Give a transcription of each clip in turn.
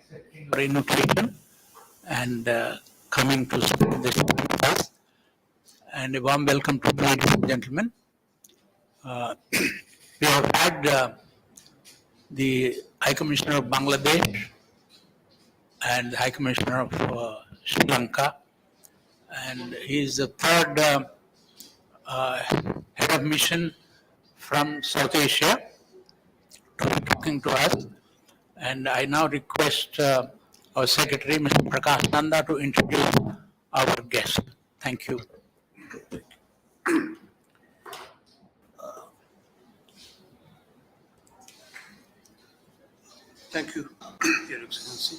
for invitation and coming to spend this with us. And a warm welcome to the ladies and gentlemen. We have had the High Commissioner of Bangladesh and the High Commissioner of Sri Lanka, and he is the third head of mission from South Asia to be talking to us. And I now request our Secretary, Mr. Prakash Nanda, to introduce our guest. Thank you. Thank you, Your Excellency.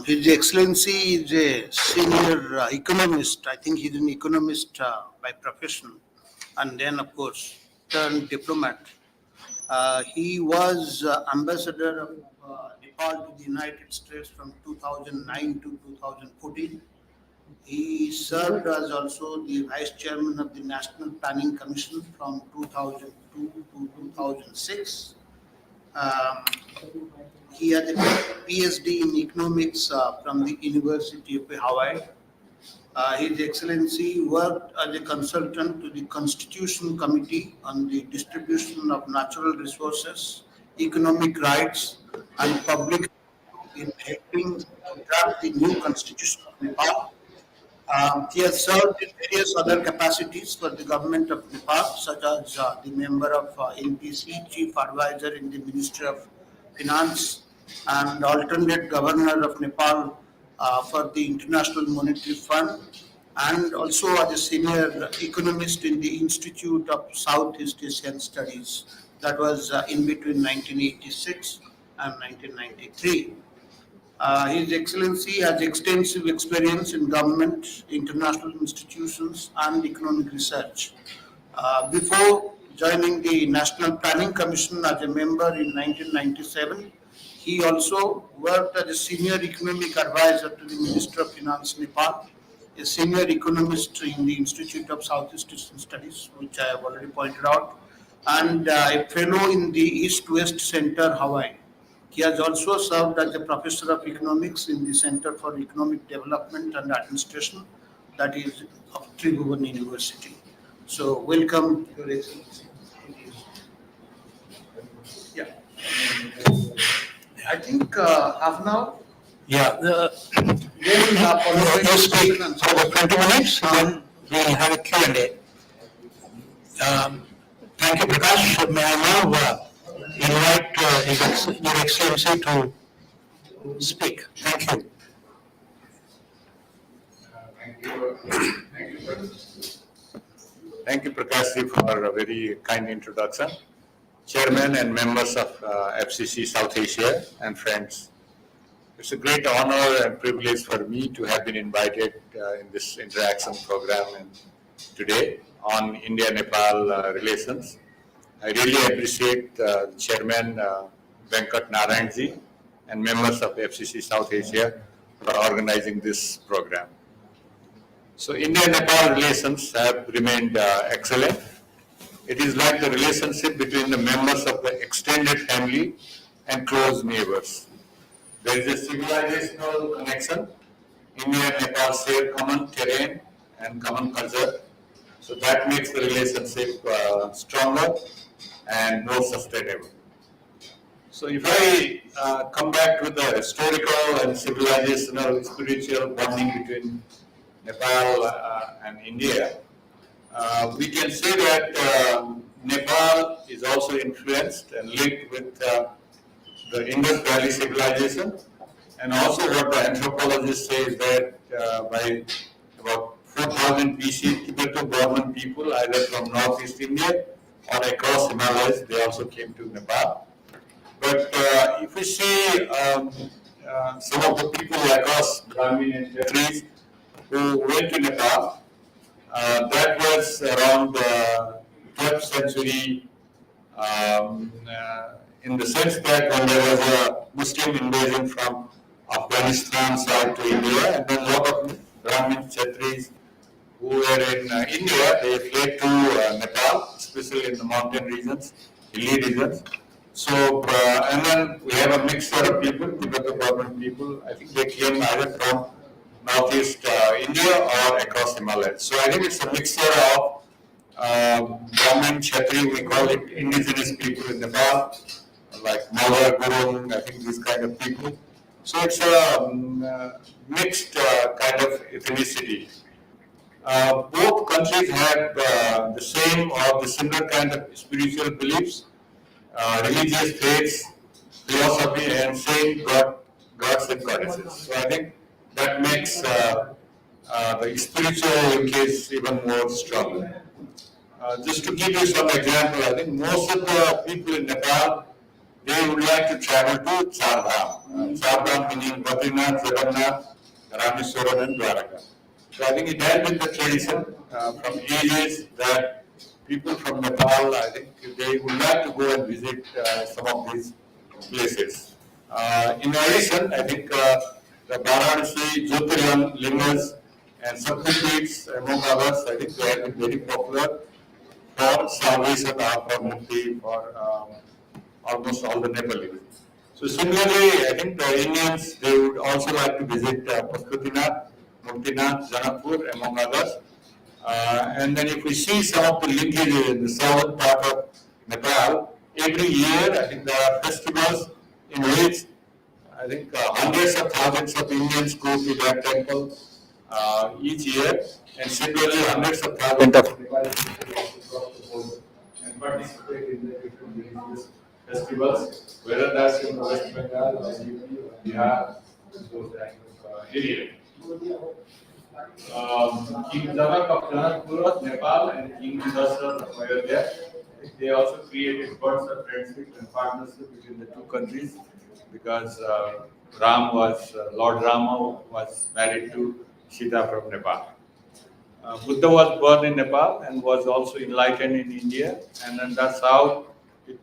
His Excellency is a senior economist. I think he's an economist by profession, and then, of course, turned diplomat. He was ambassador of Nepal to the United States from 2009 to 2014. He served as also the Vice Chairman of the National Planning Commission from 2002 to 2006. He has a PhD in economics from the University of Hawaii. His Excellency worked as a consultant to the Constitution Committee on the distribution of natural resources, economic rights, and public in helping to draft the new Constitution of Nepal. He has served in various other capacities for the government of Nepal, such as the member of NPC, Chief Advisor in the Ministry of Finance, and alternate governor of Nepal for the International Monetary Fund, and also as a senior economist in the Institute of Southeast Asian Studies. That was in between 1986 and 1993. His Excellency has extensive experience in government, international institutions, and economic research. Before joining the National Planning Commission as a member in 1997, he also worked as a senior economic advisor to the Minister of Finance Nepal, a senior economist in the Institute of Southeast Asian Studies, which I have already pointed out, and a fellow in the East-West Center, Hawaii. He has also served as a professor of economics in the Center for Economic Development and Administration, that is of Tribhuvan University. So, welcome, Your Excellency. Yeah. I think half an hour. Yeah. Then You speak for 20 minutes, then we'll have a Q&A. Thank you, Prakash. May I now invite Your Excellency to speak. Thank you. Thank you, Prakash, for a very kind introduction. Chairman and members of FCC South Asia and friends, it's a great honor and privilege for me to have been invited in this interaction program today on India-Nepal relations. I really appreciate Chairman Venkat Narayanji and members of FCC South Asia for organizing this program. So India-Nepal relations have remained excellent. It is like the relationship between the members of the extended family and close neighbors. There is a civilizational connection. India and Nepal share common terrain and common culture. So that makes the relationship stronger and more sustainable. So if I come back to the historical and civilizational spiritual bonding between Nepal and India, we can say that Nepal is also influenced and linked with the Indus Valley civilization, and also what the anthropologists say is that by about 4000 BC, Tibeto-Burman people, either from Northeast India or across Himalayas, they also came to Nepal. But if we see some of the people across Brahmin and Kshatriyas who went to Nepal, that was around the 12th century, in the sense that when there was a Muslim invasion from Afghanistan south to India, and then a lot of Brahmin Kshatriyas who were in India, they fled to Nepal, especially in the mountain regions, hilly regions. So, and then we have a mixture of people, Tibeto urban people. I think they came either from northeast India or across Himalayas. So I think it's a mixture of Brahmin, Kshatri, we call it indigenous people in Nepal, like Mawar, Gurung, I think these kind of people. So it's a mixed kind of ethnicity. Both countries have the same or the similar kind of spiritual beliefs, religious faiths, philosophy, and same gods and goddesses. So I think that makes the spiritual linkage even more strong. Just to give you some example, I think most of the people in Nepal, they would like to travel to Char Dham. Char Dham meaning Badrinath, Jagannath, Rameswaram and Dwaraka. So I think it had been the tradition from ages that people from Nepal, I think they would like to go and visit some of these places. In addition, I think the Varanasi, Jyotirlingas and Shaktipeeths among others, I think they have been very popular for salvation or for mukti for almost all the Nepalese. So similarly, I think the Indians, they would also like to visit Pashupatinath, Muktinath, Janakpur, among others. And then if we see some of the linkages in the southern part of Nepal, every year I think there are festivals in which I think hundreds of thousands of Indians go to that temple each year, and similarly hundreds of thousands of Nepalis people also cross the border and participate in the different religious festivals, whether that's in West Bengal or UP or Bihar, those kind of areas. King Janak of Janakpur, Nepal, and King Dasharatha of Ayodhya, they also created bonds of friendship and partnership between the two countries because Lord Rama was married to Sita from Nepal. Buddha was born in Nepal and was also enlightened in India, and then that's how it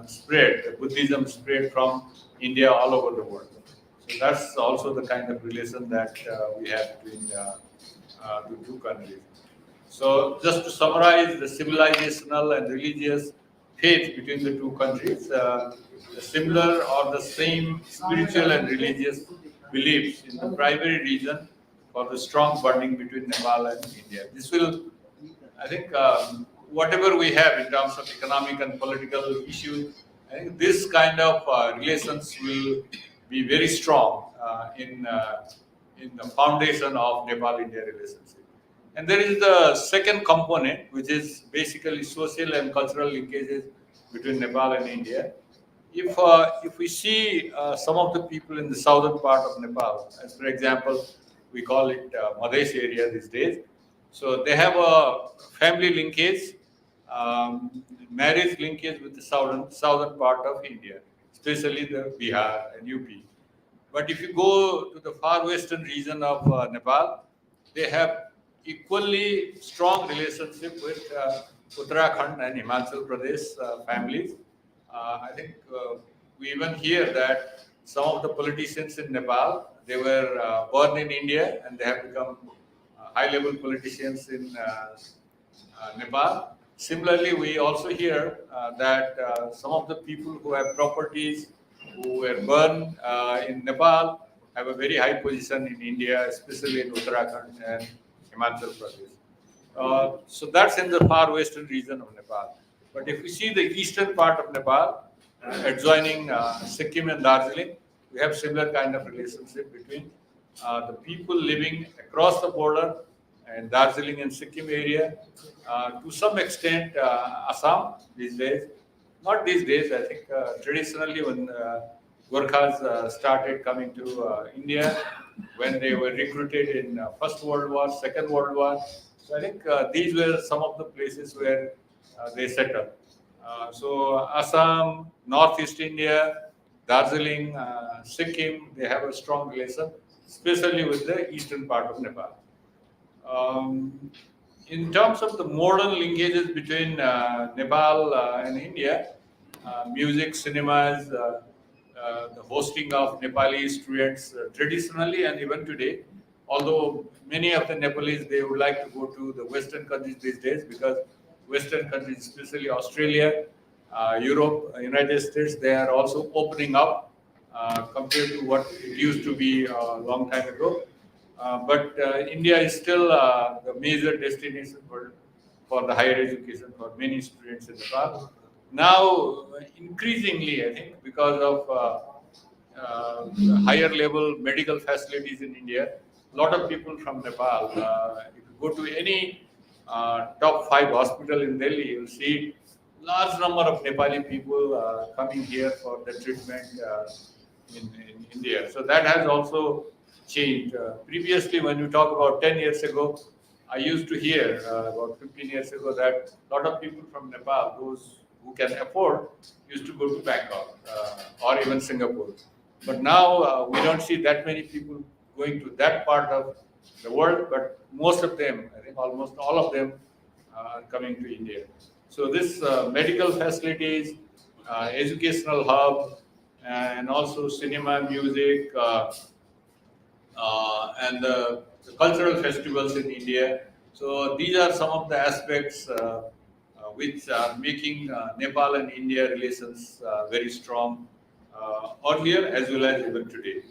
spread. Buddhism spread from India all over the world. So that's also the kind of relation that we have between the two countries. So just to summarize the civilizational and religious faith between the two countries, the similar or the same spiritual and religious beliefs in the primary region for the strong bonding between Nepal and India. This will, I think, whatever we have in terms of economic and political issues, I think this kind of relations will be very strong in the foundation of Nepal-India relationship. And there is the second component, which is basically social and cultural linkages between Nepal and India. If we see some of the people in the southern part of Nepal, as for example, we call it Madhesh area these days. So they have a family linkage, marriage linkage with the southern part of India, especially the Bihar and UP. But if you go to the far western region of Nepal, they have equally strong relationship with Uttarakhand and Himachal Pradesh families. I think we even hear that some of the politicians in Nepal, they were born in India and they have become high-level politicians in Nepal. Similarly, we also hear that some of the people who have properties who were born in Nepal have a very high position in India, especially in Uttarakhand and Himachal Pradesh. So that's in the far western region of Nepal. But if we see the eastern part of Nepal, adjoining Sikkim and Darjeeling, we have similar kind of relationship between the people living across the border in Darjeeling and Sikkim area, to some extent Assam these days. Not these days, I think traditionally when Gorkhas started coming to India, when they were recruited in First World War, Second World War. So I think these were some of the places where they settled. So Assam, Northeast India, Darjeeling, Sikkim, they have a strong relation, especially with the eastern part of Nepal. In terms of the modern linkages between Nepal and India, music, cinemas, the hosting of Nepali students traditionally and even today, although many of the Nepalese, they would like to go to the Western countries these days because Western countries, especially Australia, Europe, United States, they are also opening up compared to what it used to be a long time ago. But India is still the major destination for the higher education for many students in Nepal. Now, increasingly, I think, because of higher level medical facilities in India, a lot of people from Nepal, if you go to any top 5 hospital in Delhi, you'll see large number of Nepali people coming here for the treatment in India. So that has also changed. Previously, when you talk about 10 years ago, I used to hear about 15 years ago that a lot of people from Nepal, those who can afford, used to go to Bangkok or even Singapore. But now we don't see that many people going to that part of the world, but most of them, I think almost all of them, are coming to India. So this medical facilities, educational hub, and also cinema, music, and the cultural festivals in India. So these are some of the aspects which are making Nepal and India relations very strong earlier as well as even today.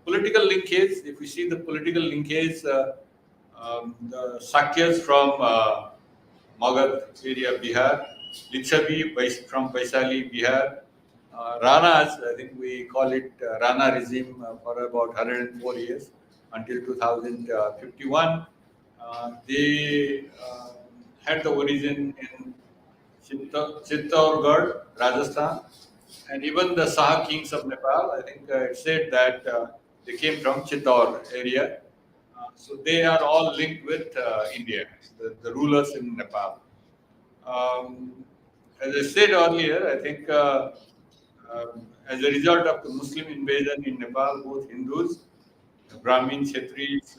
Political linkage, if we see the political linkage, the Sakyas from Magad area, Bihar, Lichavi from Vaishali, Bihar, Ranas, I think we call it Rana regime for about 104 years until 2051. They had the origin in Chittorgarh, Rajasthan, and even the Saha kings of Nepal, I think it said that they came from Chittor area. So they are all linked with India, the rulers in Nepal. Um, as I said earlier, I think as a result of the Muslim invasion in Nepal, both Hindus, Brahmin, Kshatris,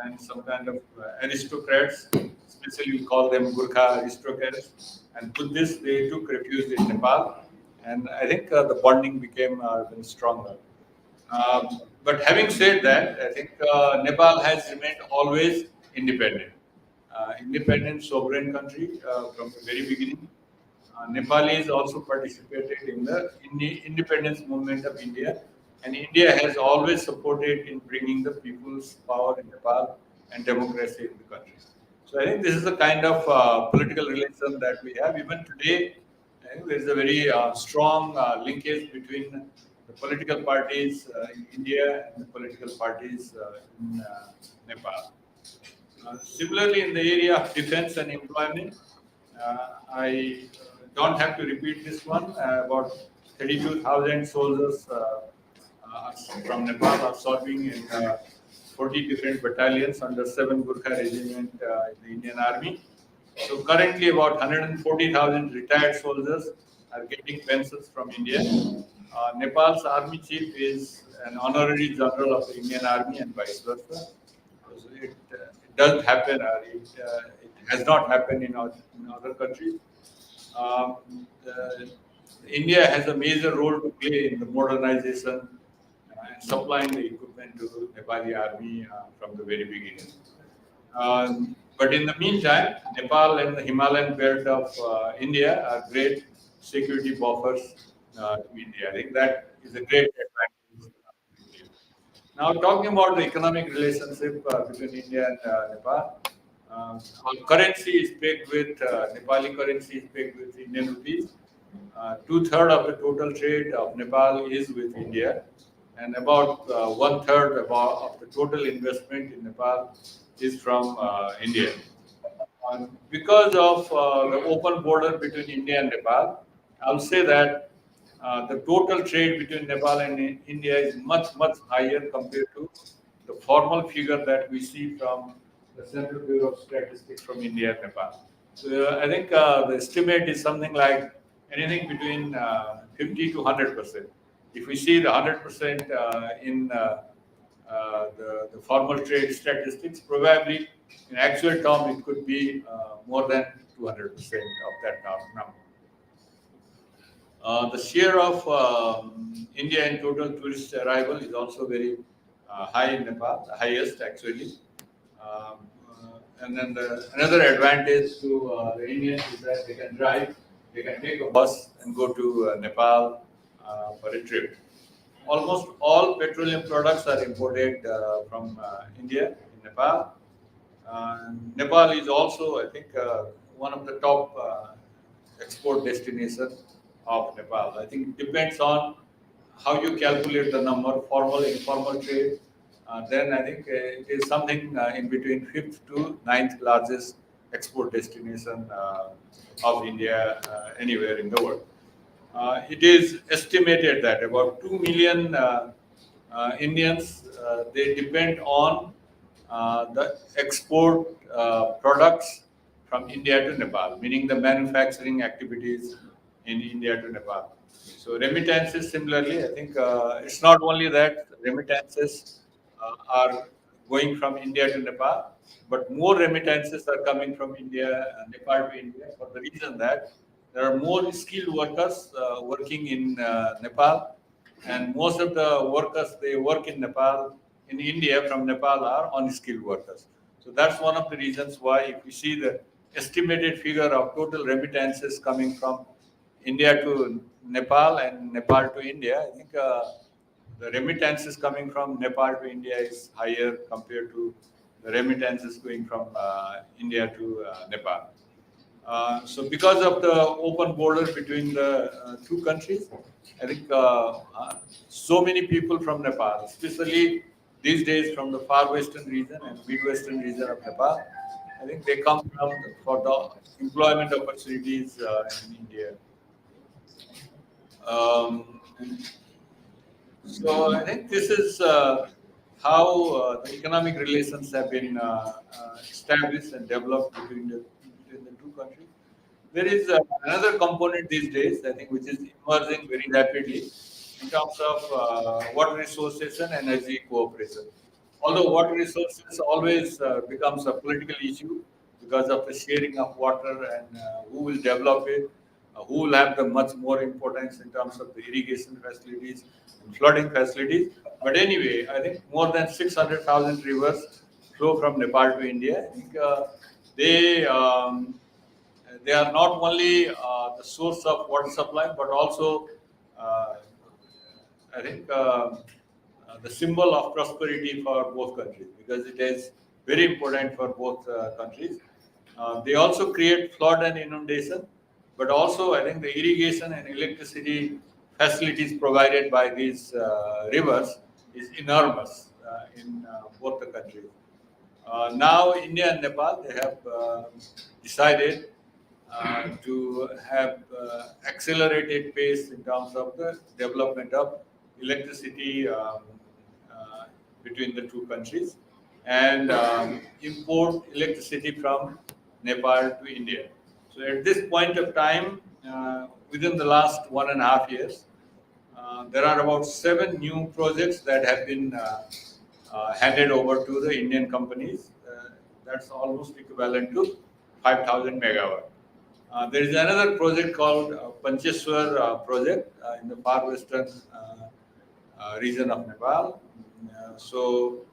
and some kind of aristocrats, especially we call them Gurkha aristocrats, and Buddhists, they took refuge in Nepal. And I think the bonding became even stronger. But having said that, I think Nepal has remained always independent. Independent, sovereign country from the very beginning. Nepalis also participated in the independence movement of India, and India has always supported in bringing the people's power in Nepal and democracy in the country. So I think this is the kind of political relation that we have. Even today, I think there is a very strong linkage between the political parties in India and the political parties in Nepal. Similarly, in the area of defense and employment, I don't have to repeat this one. About 32,000 soldiers from Nepal are serving in 40 different battalions under 7 Gurkha regiment in the Indian Army. So currently, about 140,000 retired soldiers are getting pensions from India. Nepal's army chief is an honorary general of the Indian Army and vice versa. So it doesn't happen, it has not happened in other countries. Um, uh, India has a major role to play in the modernization and supplying the equipment to Nepali army from the very beginning. But in the meantime, Nepal and the Himalayan belt of India are great security buffers to India. I think that is a great advantage. Now, talking about the economic relationship between India and Nepal, our currency is pegged with Nepali currency is pegged with Indian rupees. Two-thirds of the total trade of Nepal is with India, and about one-third of the total investment in Nepal is from India. Because of the open border between India and Nepal, I'll say that the total trade between Nepal and India is much, much higher compared to the formal figure that we see from the Central Bureau of Statistics from India and Nepal. So I think the estimate is something like anything between 50 to 100%. If we see the 100% in the formal trade statistics, probably in actual term it could be more than 200% of that number. The share of India in total tourist arrival is also very high in Nepal, the highest actually. And then another advantage to the Indians is that they can drive, they can take a bus and go to Nepal for a trip. almost all petroleum products are imported from India in Nepal. Nepal is also, I think, one of the top export destinations of Nepal. I think it depends on how you calculate the number, formal, informal trade. Then I think it is something in between fifth to ninth largest export destination of India anywhere in the world. It is estimated that about 2 million Indians they depend on the export products from India to Nepal, meaning the manufacturing activities in India to Nepal. So remittances, similarly, I think it's not only that remittances are going from India to Nepal, but more remittances are coming from India, Nepal to India, for the reason that there are more skilled workers working in Nepal, and most of the workers they work in Nepal, in India from Nepal are unskilled workers. So that's one of the reasons why, if you see the estimated figure of total remittances coming from India to Nepal and Nepal to India, I think the remittances coming from Nepal to India is higher compared to the remittances going from India to Nepal. So because of the open border between the two countries, I think so many people from Nepal, especially these days from the far western region and midwestern region of Nepal, I think they come for the employment opportunities in India. Um, so I think this is how the economic relations have been established and developed between the two countries. There is another component these days, I think, which is emerging very rapidly in terms of water resources and energy cooperation. Although water resources always becomes a political issue because of the sharing of water and who will develop it, who will have the much more importance in terms of the irrigation facilities and flooding facilities. But anyway, I think more than 600,000 rivers flow from Nepal to India. I think they are not only the source of water supply, but also uh, I think the symbol of prosperity for both countries, because it is very important for both countries. They also create flood and inundation, but also I think the irrigation and electricity facilities provided by these rivers is enormous in both the countries. Now, India and Nepal they have decided to have accelerated pace in terms of the development of electricity uh, between the two countries and import electricity from Nepal to India. So at this point of time, within the last 1.5 years, there are about 7 new projects that have been handed over to the Indian companies. That's almost equivalent to 5,000 megawatt. There is another project called Pancheshwar project in the far western region of Nepal. So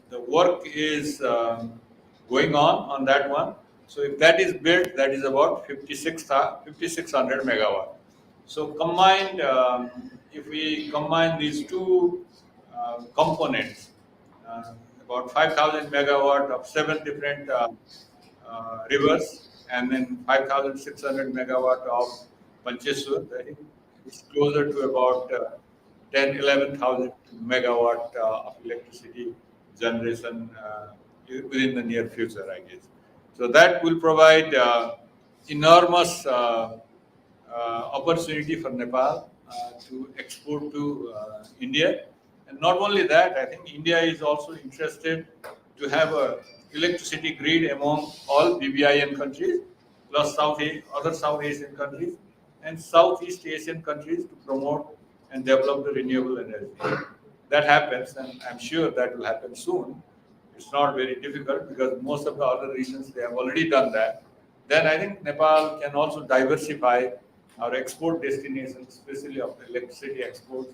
the work is going on that one. So if that is built, that is about 5,600 megawatt. So combined, if we combine these two components, uh, about 5,000 megawatt of 7 different rivers, and then 5,600 megawatt of Pancheshwar, I think it's closer to about 10, 11,000 megawatt of electricity generation within the near future, I guess. So that will provide enormous opportunity for Nepal to export to India. And not only that, I think India is also interested to have a electricity grid among all BBIN countries, plus other South Asian countries, and Southeast Asian countries to promote and develop the renewable energy. That happens, and I'm sure that will happen soon. It's not very difficult because most of the other regions they have already done that. Then I think Nepal can also diversify our export destinations, especially of electricity exports,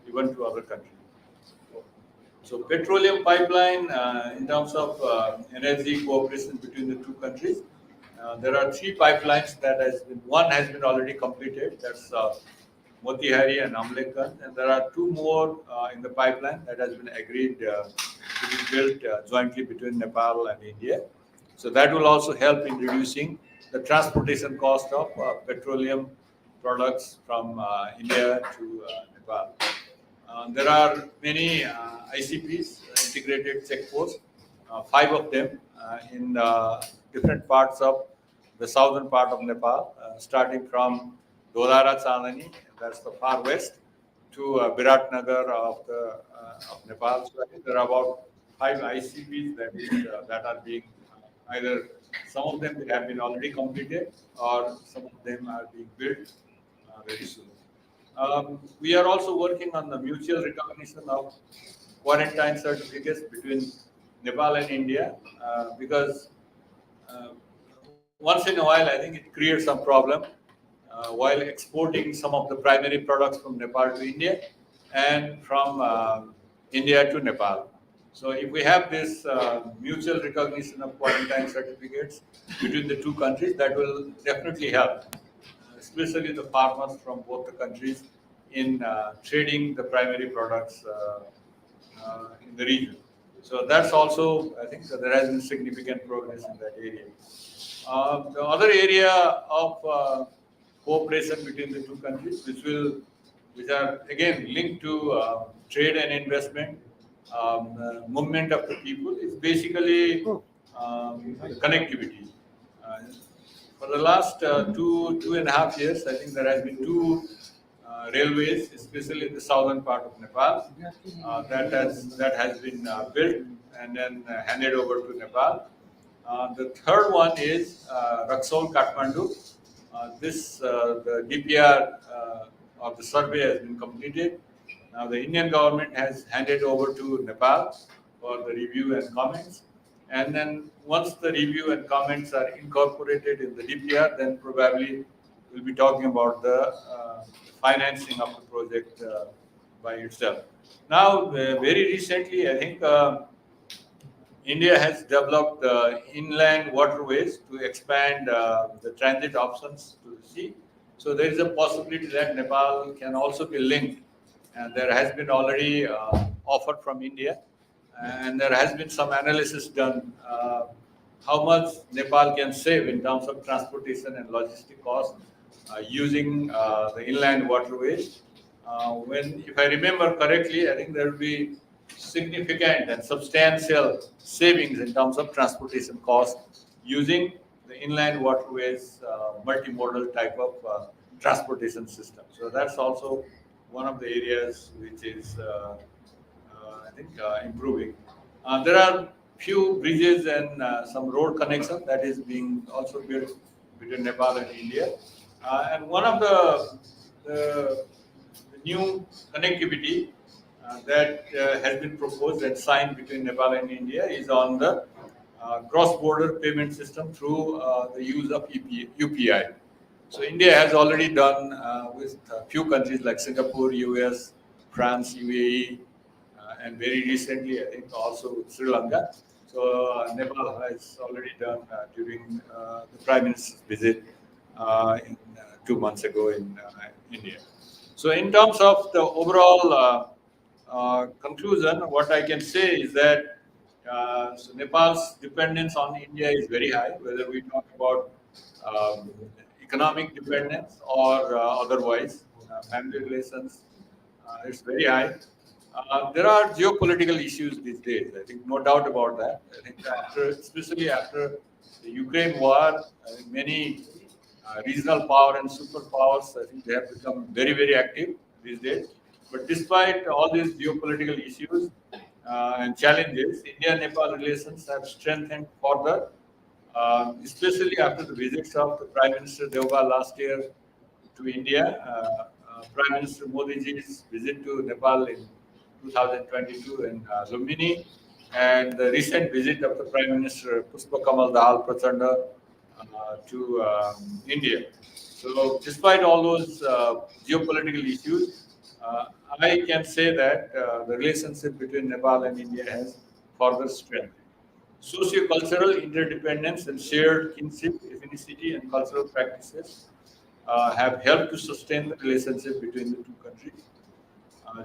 even to other countries. So petroleum pipeline, in terms of energy cooperation between the two countries, there are 3 pipelines that one has been already completed. That's Motihari and Amlekhganj, and there are two more in the pipeline that has been agreed to be built jointly between Nepal and India. So that will also help in reducing the transportation cost of petroleum products from India to Nepal. There are many ICPs, integrated checkposts, five of them in different parts of the southern part of Nepal, starting from Dolara Chandani, that's the far west, to Biratnagar of Nepal. So I think there are about five ICPs that are being either some of them have been already completed or some of them are being built very soon. We are also working on the mutual recognition of quarantine certificates between Nepal and India because once in a while I think it creates some problem while exporting some of the primary products from Nepal to India and from India to Nepal. So if we have this mutual recognition of quarantine certificates between the two countries, that will definitely help, especially the farmers from both the countries in trading the primary products in the region. So that's also, I think, there has been significant progress in that area. The other area of cooperation between the two countries, which are again linked to trade and investment, movement of the people, is basically the connectivity. Uh, for the last 2.5 years, I think there has been two railways, especially in the southern part of Nepal, that has been built and then handed over to Nepal. The third one is Raxaul Kathmandu. The DPR of the survey has been completed. Now the Indian government has handed over to Nepal for the review and comments. And then once the review and comments are incorporated in the DPR, then probably we'll be talking about the financing of the project by itself. Now, very recently, I think India has developed inland waterways to expand the transit options to the sea. So there is a possibility that Nepal can also be linked. And there has been already offer from India, and there has been some analysis done how much Nepal can save in terms of transportation and logistic costs using the inland waterways. If I remember correctly, I think there will be significant and substantial savings in terms of transportation costs using the inland waterways multimodal type of transportation system. So that's also one of the areas which is, I think, improving. There are few bridges and some road connection that is being also built between Nepal and India. And one of the new connectivity that has been proposed and signed between Nepal and India is on the cross-border payment system through the use of UPI. So India has already done with a few countries like Singapore, US, France, UAE, and very recently I think also with Sri Lanka. So Nepal has already done during the Prime Minister's visit 2 months ago in India. So in terms of the overall conclusion, what I can say is that so Nepal's dependence on India is very high, whether we talk about economic dependence or otherwise, family relations, it's very high. There are geopolitical issues these days. I think no doubt about that. I think especially after the Ukraine war, I think many regional power and superpowers, I think they have become very, very active these days. But despite all these geopolitical issues and challenges, India-Nepal relations have strengthened further, especially after the visits of the Prime Minister Devga last year to India, Prime Minister Modi's visit to Nepal in 2022 in Lumbini, and the recent visit of the Prime Minister Pushpa Kamal Dahal Prachanda to India. So, despite all those geopolitical issues, I can say that the relationship between Nepal and India has further strengthened. Socio-cultural interdependence and shared kinship, ethnicity, and cultural practices have helped to sustain the relationship between the two countries.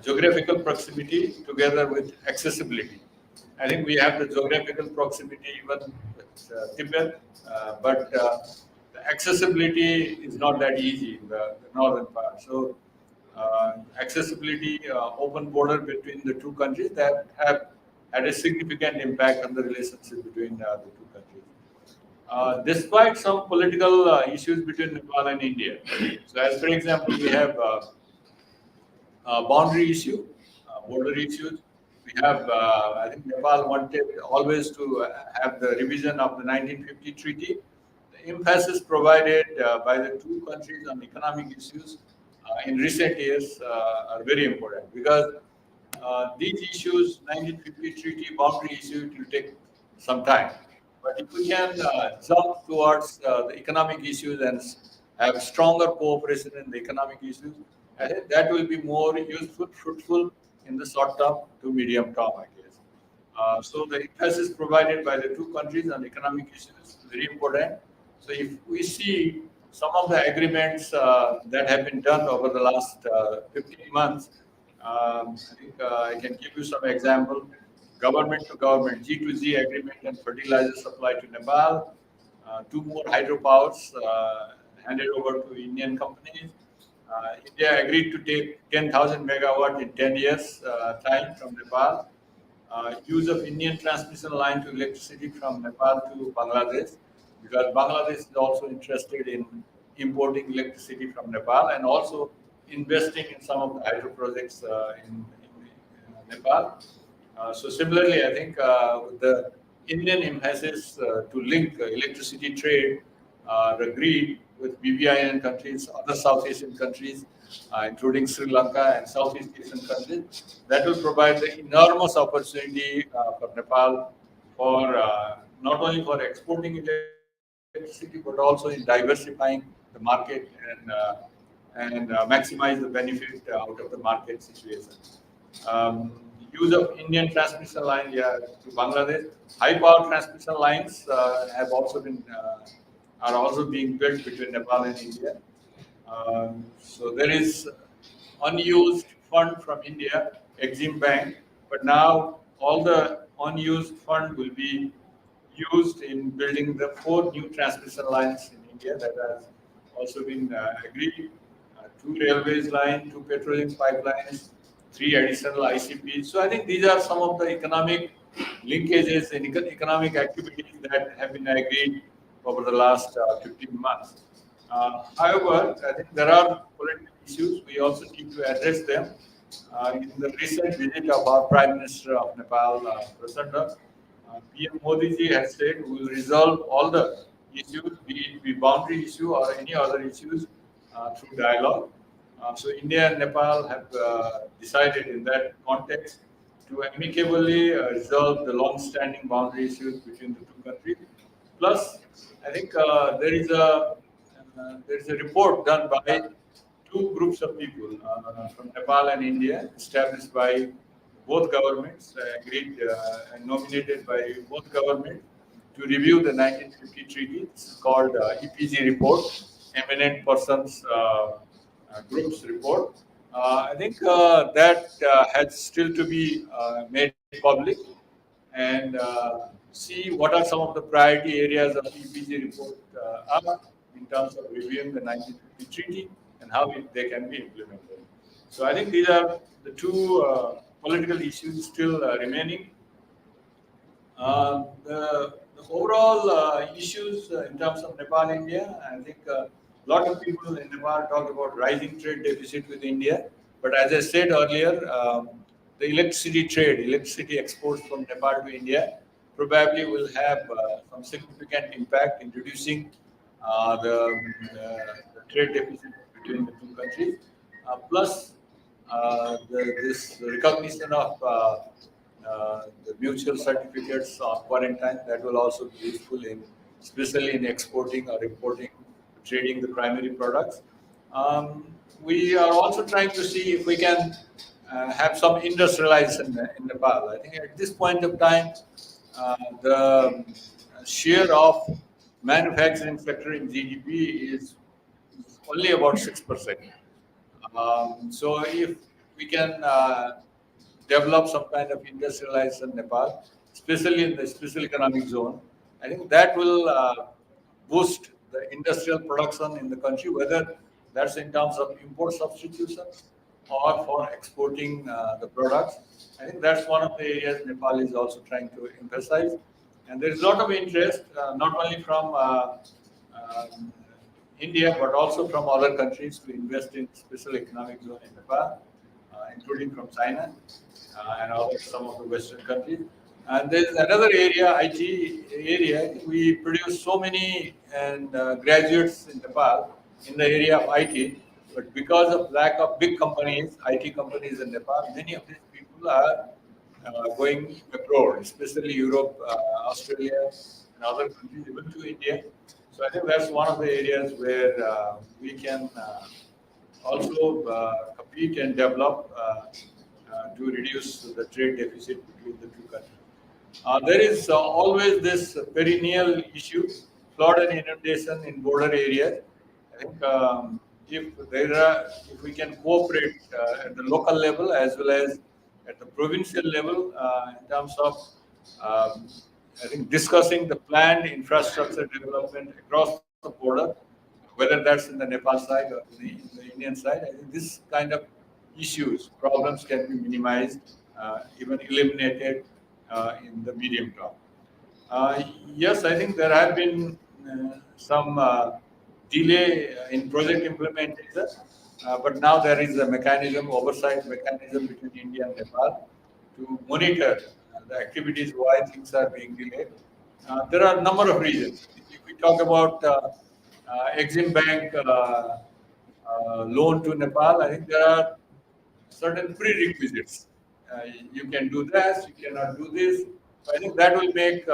Geographical proximity together with accessibility. I think we have the geographical proximity even with Tibet, but the accessibility is not that easy in the northern part. So, accessibility, open border between the two countries that have had a significant impact on the relationship between the two countries. Despite some political issues between Nepal and India. So, as for example, we have boundary issue, border issues. We have, I think Nepal wanted always to have the revision of the 1950 treaty. The emphasis provided by the two countries on economic issues in recent years are very important because these issues, 1950 treaty, boundary issue, it will take some time. But if we can jump towards the economic issues and have stronger cooperation in the economic issues, I think that will be more useful, fruitful in the short term to medium term, I guess. So the emphasis provided by the two countries on economic issues is very important. So if we see some of the agreements that have been done over the last 15 months, I think I can give you some example. Government to government, G2G agreement and fertilizer supply to Nepal. Two more hydropowers handed over to Indian companies. India agreed to take 10,000 megawatt in 10 years time from Nepal. Use of Indian transmission line to electricity from Nepal to Bangladesh, because Bangladesh is also interested in importing electricity from Nepal and also investing in some of the hydro projects in Nepal. So similarly, I think with the Indian emphasis to link electricity trade agreed with BBIN countries, other South Asian countries, including Sri Lanka and Southeast Asian countries, that will provide the enormous opportunity for Nepal for not only for exporting electricity but also in diversifying the market and maximize the benefit out of the market situation. Um, Use of Indian transmission line, yeah, to Bangladesh. High power transmission lines have also been are also being built between Nepal and India. So there is unused fund from India, Exim Bank, but now all the unused fund will be used in building the 4 new transmission lines in India that has also been agreed. 2 railways line, 2 petroleum pipelines, 3 additional ICPs. So I think these are some of the economic linkages and economic activities that have been agreed over the last 15 months. However, I think there are political issues. We also need to address them. In the recent visit of our Prime Minister of Nepal, Prasanna, PM Modi ji has said we will resolve all the issues, be it the boundary issue or any other issues, through dialogue. So India and Nepal have decided in that context to amicably resolve the long-standing boundary issues between the two countries. Plus, I think there is a report done by 2 groups of people from Nepal and India, established by both governments, agreed and nominated by both governments to review the 1950 treaty. This is called EPG report, Eminent Persons Group's report. I think that has still to be made public and see what are some of the priority areas of EPG report are in terms of reviewing the 1950 treaty and how they can be implemented. So I think these are the two political issues still remaining. The overall issues in terms of Nepal India, I think a lot of people in Nepal talk about rising trade deficit with India. But as I said earlier, the electricity trade, electricity exports from Nepal to India probably will have some significant impact in reducing the trade deficit between the two countries. Plus, this recognition of the mutual certificates of quarantine that will also be useful in, especially in exporting or importing, trading the primary products. We are also trying to see if we can have some industrialization in Nepal. I think at this point of time, the share of manufacturing sector in GDP is only about 6%. So if we can develop some kind of industrialization in Nepal, especially in the special economic zone, I think that will boost the industrial production in the country, whether that's in terms of import substitution or for exporting the products. I think that's one of the areas Nepal is also trying to emphasize. And there is a lot of interest, not only from um, India, but also from other countries to invest in special economic zone in Nepal, including from China and other, some of the Western countries. And there's another area, IT area. We produce so many and graduates in Nepal in the area of IT, but because of lack of big companies, IT companies in Nepal, many of these people are going abroad, especially Europe, Australia, and other countries, even to India. So I think that's one of the areas where we can also compete and develop to reduce the trade deficit between the two countries. There is always this perennial issue, flood and inundation in border areas. I think if we can cooperate at the local level as well as at the provincial level in terms of I think discussing the planned infrastructure development across the border, whether that's in the Nepal side or in the Indian side, I think this kind of issues, problems can be minimized, even eliminated in the medium term. Yes, I think there have been some delay in project implementation, but now there is a mechanism, oversight mechanism between India and Nepal to monitor the activities why things are being delayed. There are a number of reasons. If we talk about Exim Bank loan to Nepal, I think there are certain prerequisites. You can do this, you cannot do this. So I think that will make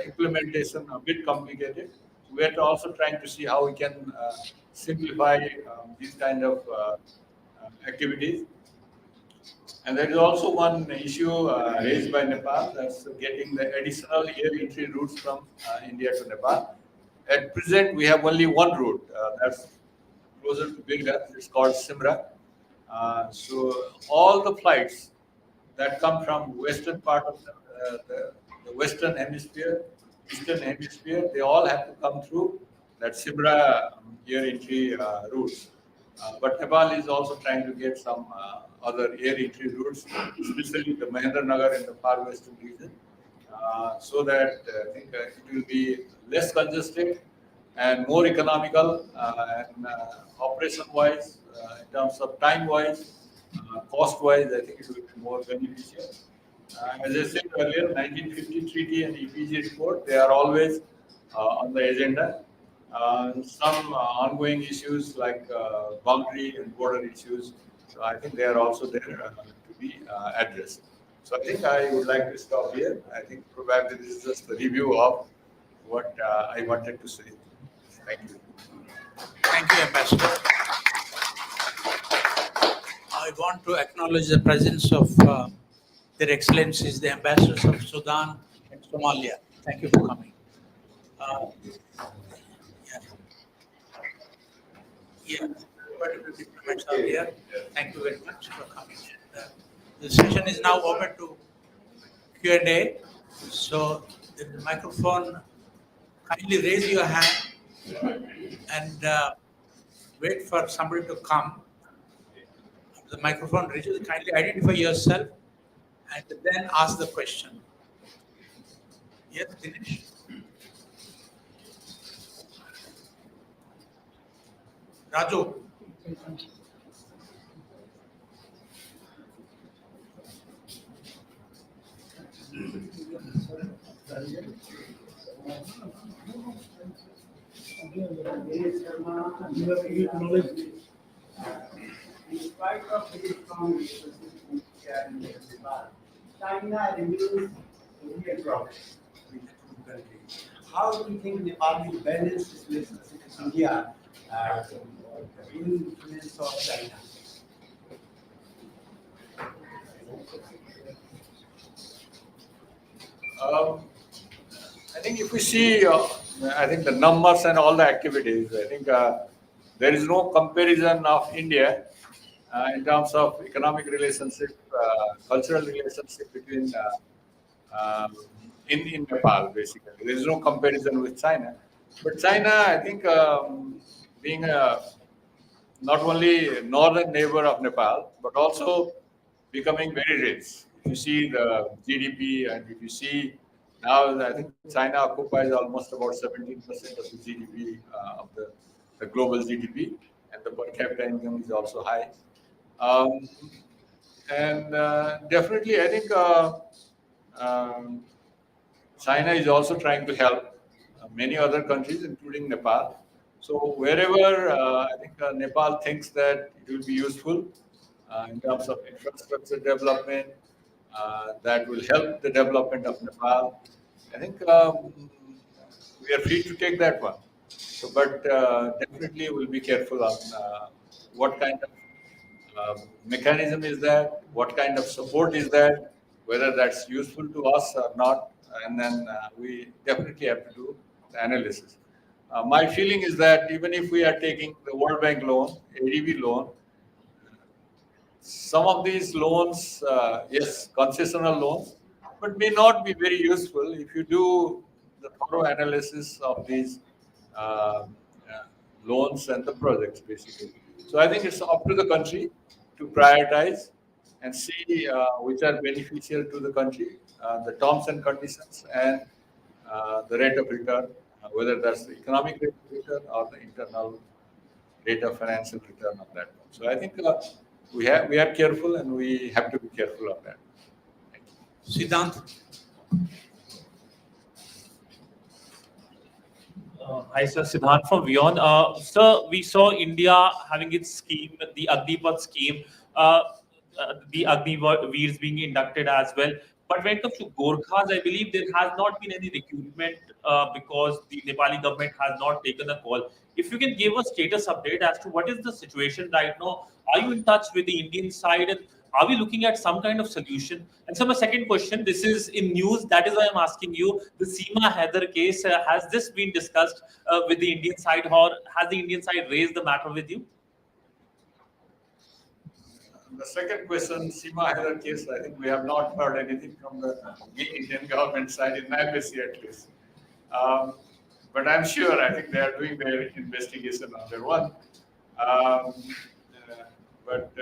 implementation a bit complicated. So we are also trying to see how we can simplify these kind of activities. And there is also one issue raised by Nepal, that's getting the additional air entry routes from India to Nepal. At present, we have only one route that's closer to Birgat. It's called Simra. So all the flights that come from western part of the western hemisphere, eastern hemisphere, they all have to come through that Simra air entry routes. But Nepal is also trying to get some other air entry routes, especially the Mahendranagar in the far western region, so that I think it will be less congested and more economical and operation-wise, in terms of time-wise, cost-wise, I think it will be more beneficial. As I said earlier, 1950 treaty and EPG report, they are always on the agenda. Some ongoing issues like boundary and border issues, so I think they are also there to be addressed. So I think I would like to stop here. I think probably this is just a review of what I wanted to say. Thank you. Thank you, Ambassador. I want to acknowledge the presence of Their Excellencies, the Ambassadors of Sudan and Somalia. Thank you for coming. Yeah, quite a few diplomats are here. Thank you very much for coming. And, the session is now open to Q&A. So the microphone, kindly raise your hand and wait for somebody to come. The microphone reaches, kindly identify yourself and then ask the question. Yes, Dinesh? Raju? In spite of very strong relationship with India and Nepal, China remains only a problem between the two countries. How do you think Nepal will balance its relationship with India in influence of China? I think if we see, I think the numbers and all the activities, I think there is no comparison of India in terms of economic relationship, cultural relationship between in Nepal, basically. There is no comparison with China. But China, I think, being not only northern neighbor of Nepal, but also becoming very rich. If you see the GDP, and if you see now, I think China occupies almost about 17% of the GDP of the global GDP, and the per capita income is also high. Um, and definitely, I think um, China is also trying to help many other countries, including Nepal. So wherever I think Nepal thinks that it will be useful in terms of infrastructure development, that will help the development of Nepal. I think we are free to take that one. So, but definitely we'll be careful on what kind of mechanism is that, what kind of support is that, whether that's useful to us or not, and then we definitely have to do the analysis. My feeling is that even if we are taking the World Bank loan, ADB loan, some of these loans, yes, concessional loans, but may not be very useful if you do the thorough analysis of these uh, loans and the projects, basically. So I think it's up to the country to prioritize and see which are beneficial to the country, the terms and conditions, and the rate of return, whether that's the economic rate of return or the internal rate of financial return on that one. So I think we are careful and we have to be careful of that. Thank you. Siddhant? Hi, sir. Siddhant from Vion. Sir, we saw India having its scheme, the Agnipath scheme, the Agniveers being inducted as well. But when it comes to Gorkhas, I believe there has not been any recruitment because the Nepali government has not taken a call. If you can give a status update as to what is the situation right now, are you in touch with the Indian side, and are we looking at some kind of solution? And so my second question, this is in news, that is why I'm asking you, the Seema Heather case, has this been discussed with the Indian side, or has the Indian side raised the matter with you? The second question, Seema Heather case, I think we have not heard anything from the Indian government side, in my embassy at least. Um, but I'm sure, I think they are doing their investigation on their one. Um, but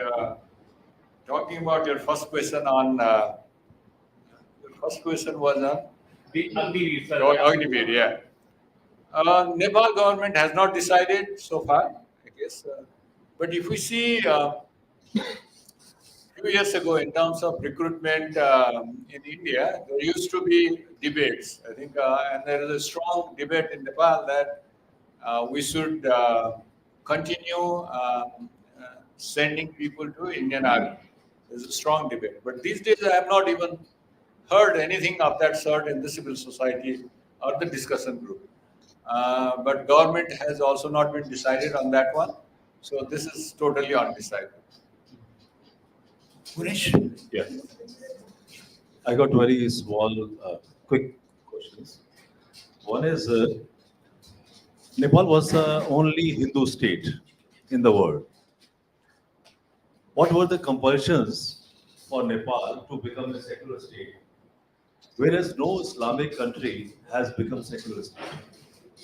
talking about your first question on, your first question was on The Agniveer, sir. Agniveer, yeah. Nepal government has not decided so far, I guess. But if we see few years ago, in terms of recruitment in India, there used to be debates. I think, and there is a strong debate in Nepal that we should continue sending people to Indian Army. There's a strong debate. But these days, I have not even heard anything of that sort in the civil society or the discussion group. But government has also not been decided on that one. So this is totally undecided. Gunesh? Yeah. I got very small, quick questions. One is Nepal was the only Hindu state in the world. What were the compulsions for Nepal to become a secular state, whereas no Islamic country has become secular state?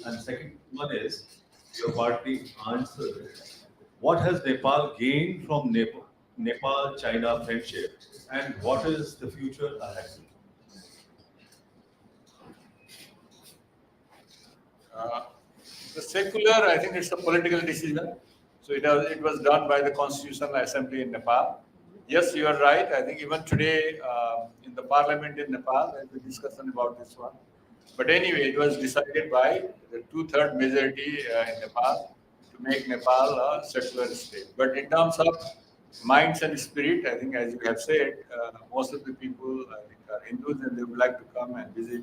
And second one is, you partly answered, what has Nepal gained from Nepal-China friendship, and what is the future ahead? Uh, the secular, I think it's a political decision. So it was done by the Constitutional Assembly in Nepal. Yes, you are right. I think even today in the parliament in Nepal, there's a discussion about this one. But anyway, it was decided by the two-third majority in Nepal to make Nepal a secular state. But in terms of minds and spirit, I think, as you have said, most of the people, I think, are Hindus and they would like to come and visit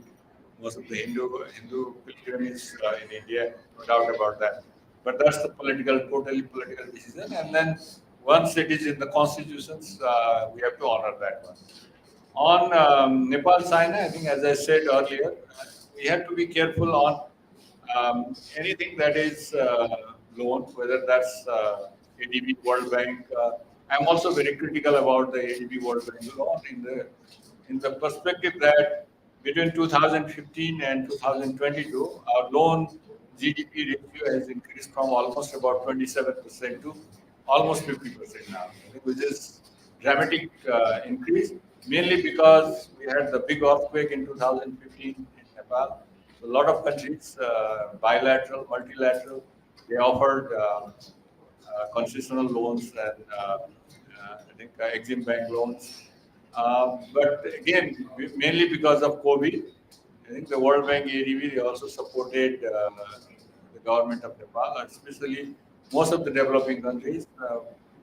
most of the Hindu pilgrimages in India, no doubt about that. But that's the totally political decision. And then once it is in the constitutions, we have to honor that one. On Nepal, China, I think, as I said earlier, we have to be careful on anything that is loan, whether that's ADB, World Bank. I'm also very critical about the ADB World Bank loan in the perspective that between 2015 and 2022, our loan GDP ratio has increased from almost about 27% to almost 50% now, which is dramatic increase, mainly because we had the big earthquake in 2015 in Nepal. So a lot of countries, bilateral, multilateral, they offered concessional loans and I think Exim Bank loans. But again, mainly because of COVID, I think the World Bank ADB, they also supported the government of Nepal, and especially most of the developing countries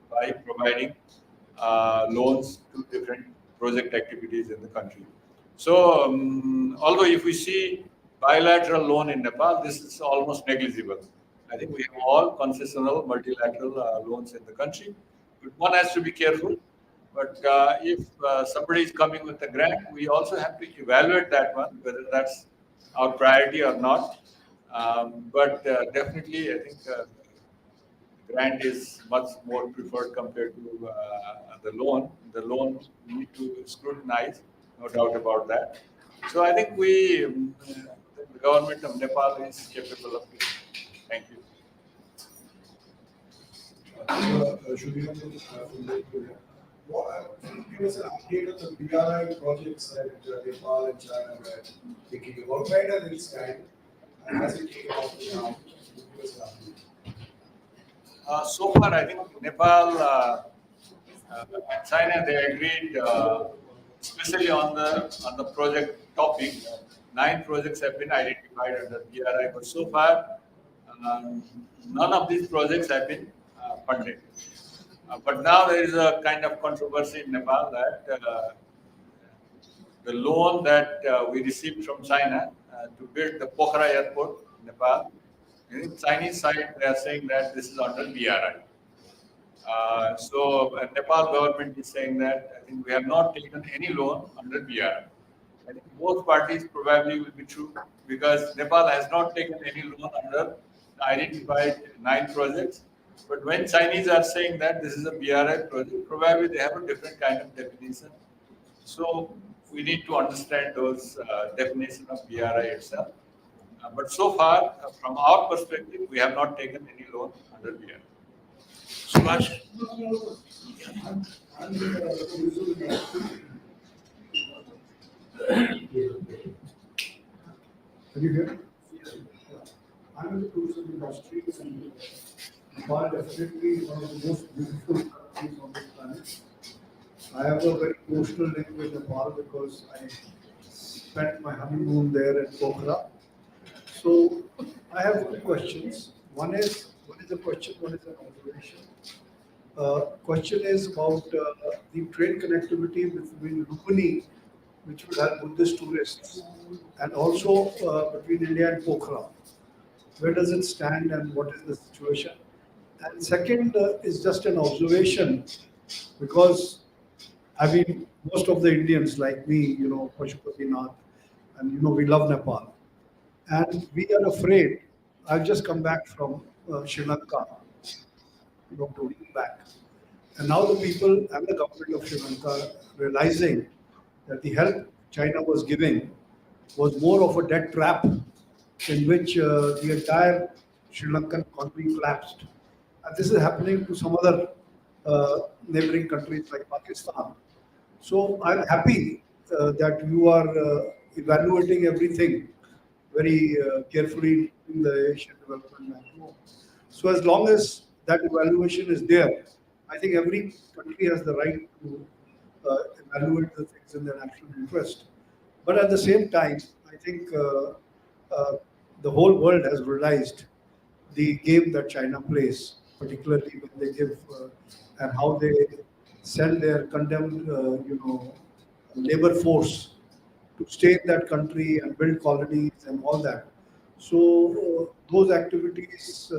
by providing loans to different project activities in the country. So, although if we see bilateral loan in Nepal, this is almost negligible. I think we have all concessional multilateral loans in the country. But one has to be careful. But if somebody is coming with a grant, we also have to evaluate that one, whether that's our priority or not. But definitely, I think grant is much more preferred compared to the loan. The loan we need to scrutinize, no doubt about that. So I think the government of Nepal is capable of it. Thank you. Should we give us an update on the BRI projects that Nepal and China were thinking about? Where does it stand? And has it taken off now? Give us an update. So far, I think Nepal, China, they agreed, especially on the project topic. 9 projects have been identified under BRI, but so far, none of these projects have been funded. But now there is a kind of controversy in Nepal that the loan that we received from China to build the Pokhara airport in Nepal, in the Chinese side, they are saying that this is under BRI. So Nepal government is saying that I think we have not taken any loan under BRI. I think both parties probably will be true because Nepal has not taken any loan under the identified 9 projects. But when Chinese are saying that this is a BRI project, probably they have a different kind of definition. So we need to understand those definition of BRI itself. But so far, from our perspective, we have not taken any loan under BRI. Subhash? Can you hear me? I'm in the tourism industry and Nepal definitely is one of the most beautiful countries on this planet. I have a very emotional link with Nepal because I spent my honeymoon there at Pokhara. So I have 2 questions. One is a question, one is an observation. Question is about the train connectivity between Lupani, which will help Buddhist tourists, and also between India and Pokhara. Where does it stand and what is the situation? And second is just an observation because I mean, most of the Indians like me, Pashupatinath, and we love Nepal. And we are afraid. I've just come back from Sri Lanka, 2 weeks back. And now the people and the government of Sri Lanka realizing that the help China was giving was more of a debt trap in which the entire Sri Lankan economy collapsed. And this is happening to some other neighboring countries like Pakistan. So I'm happy that you are evaluating everything very carefully in the Asian Development Bank. So as long as that evaluation is there, I think every country has the right to evaluate the things in their national interest. But at the same time, I think the whole world has realized the game that China plays, particularly when they give and how they send their condemned, labor force to stay in that country and build colonies and all that. So those activities,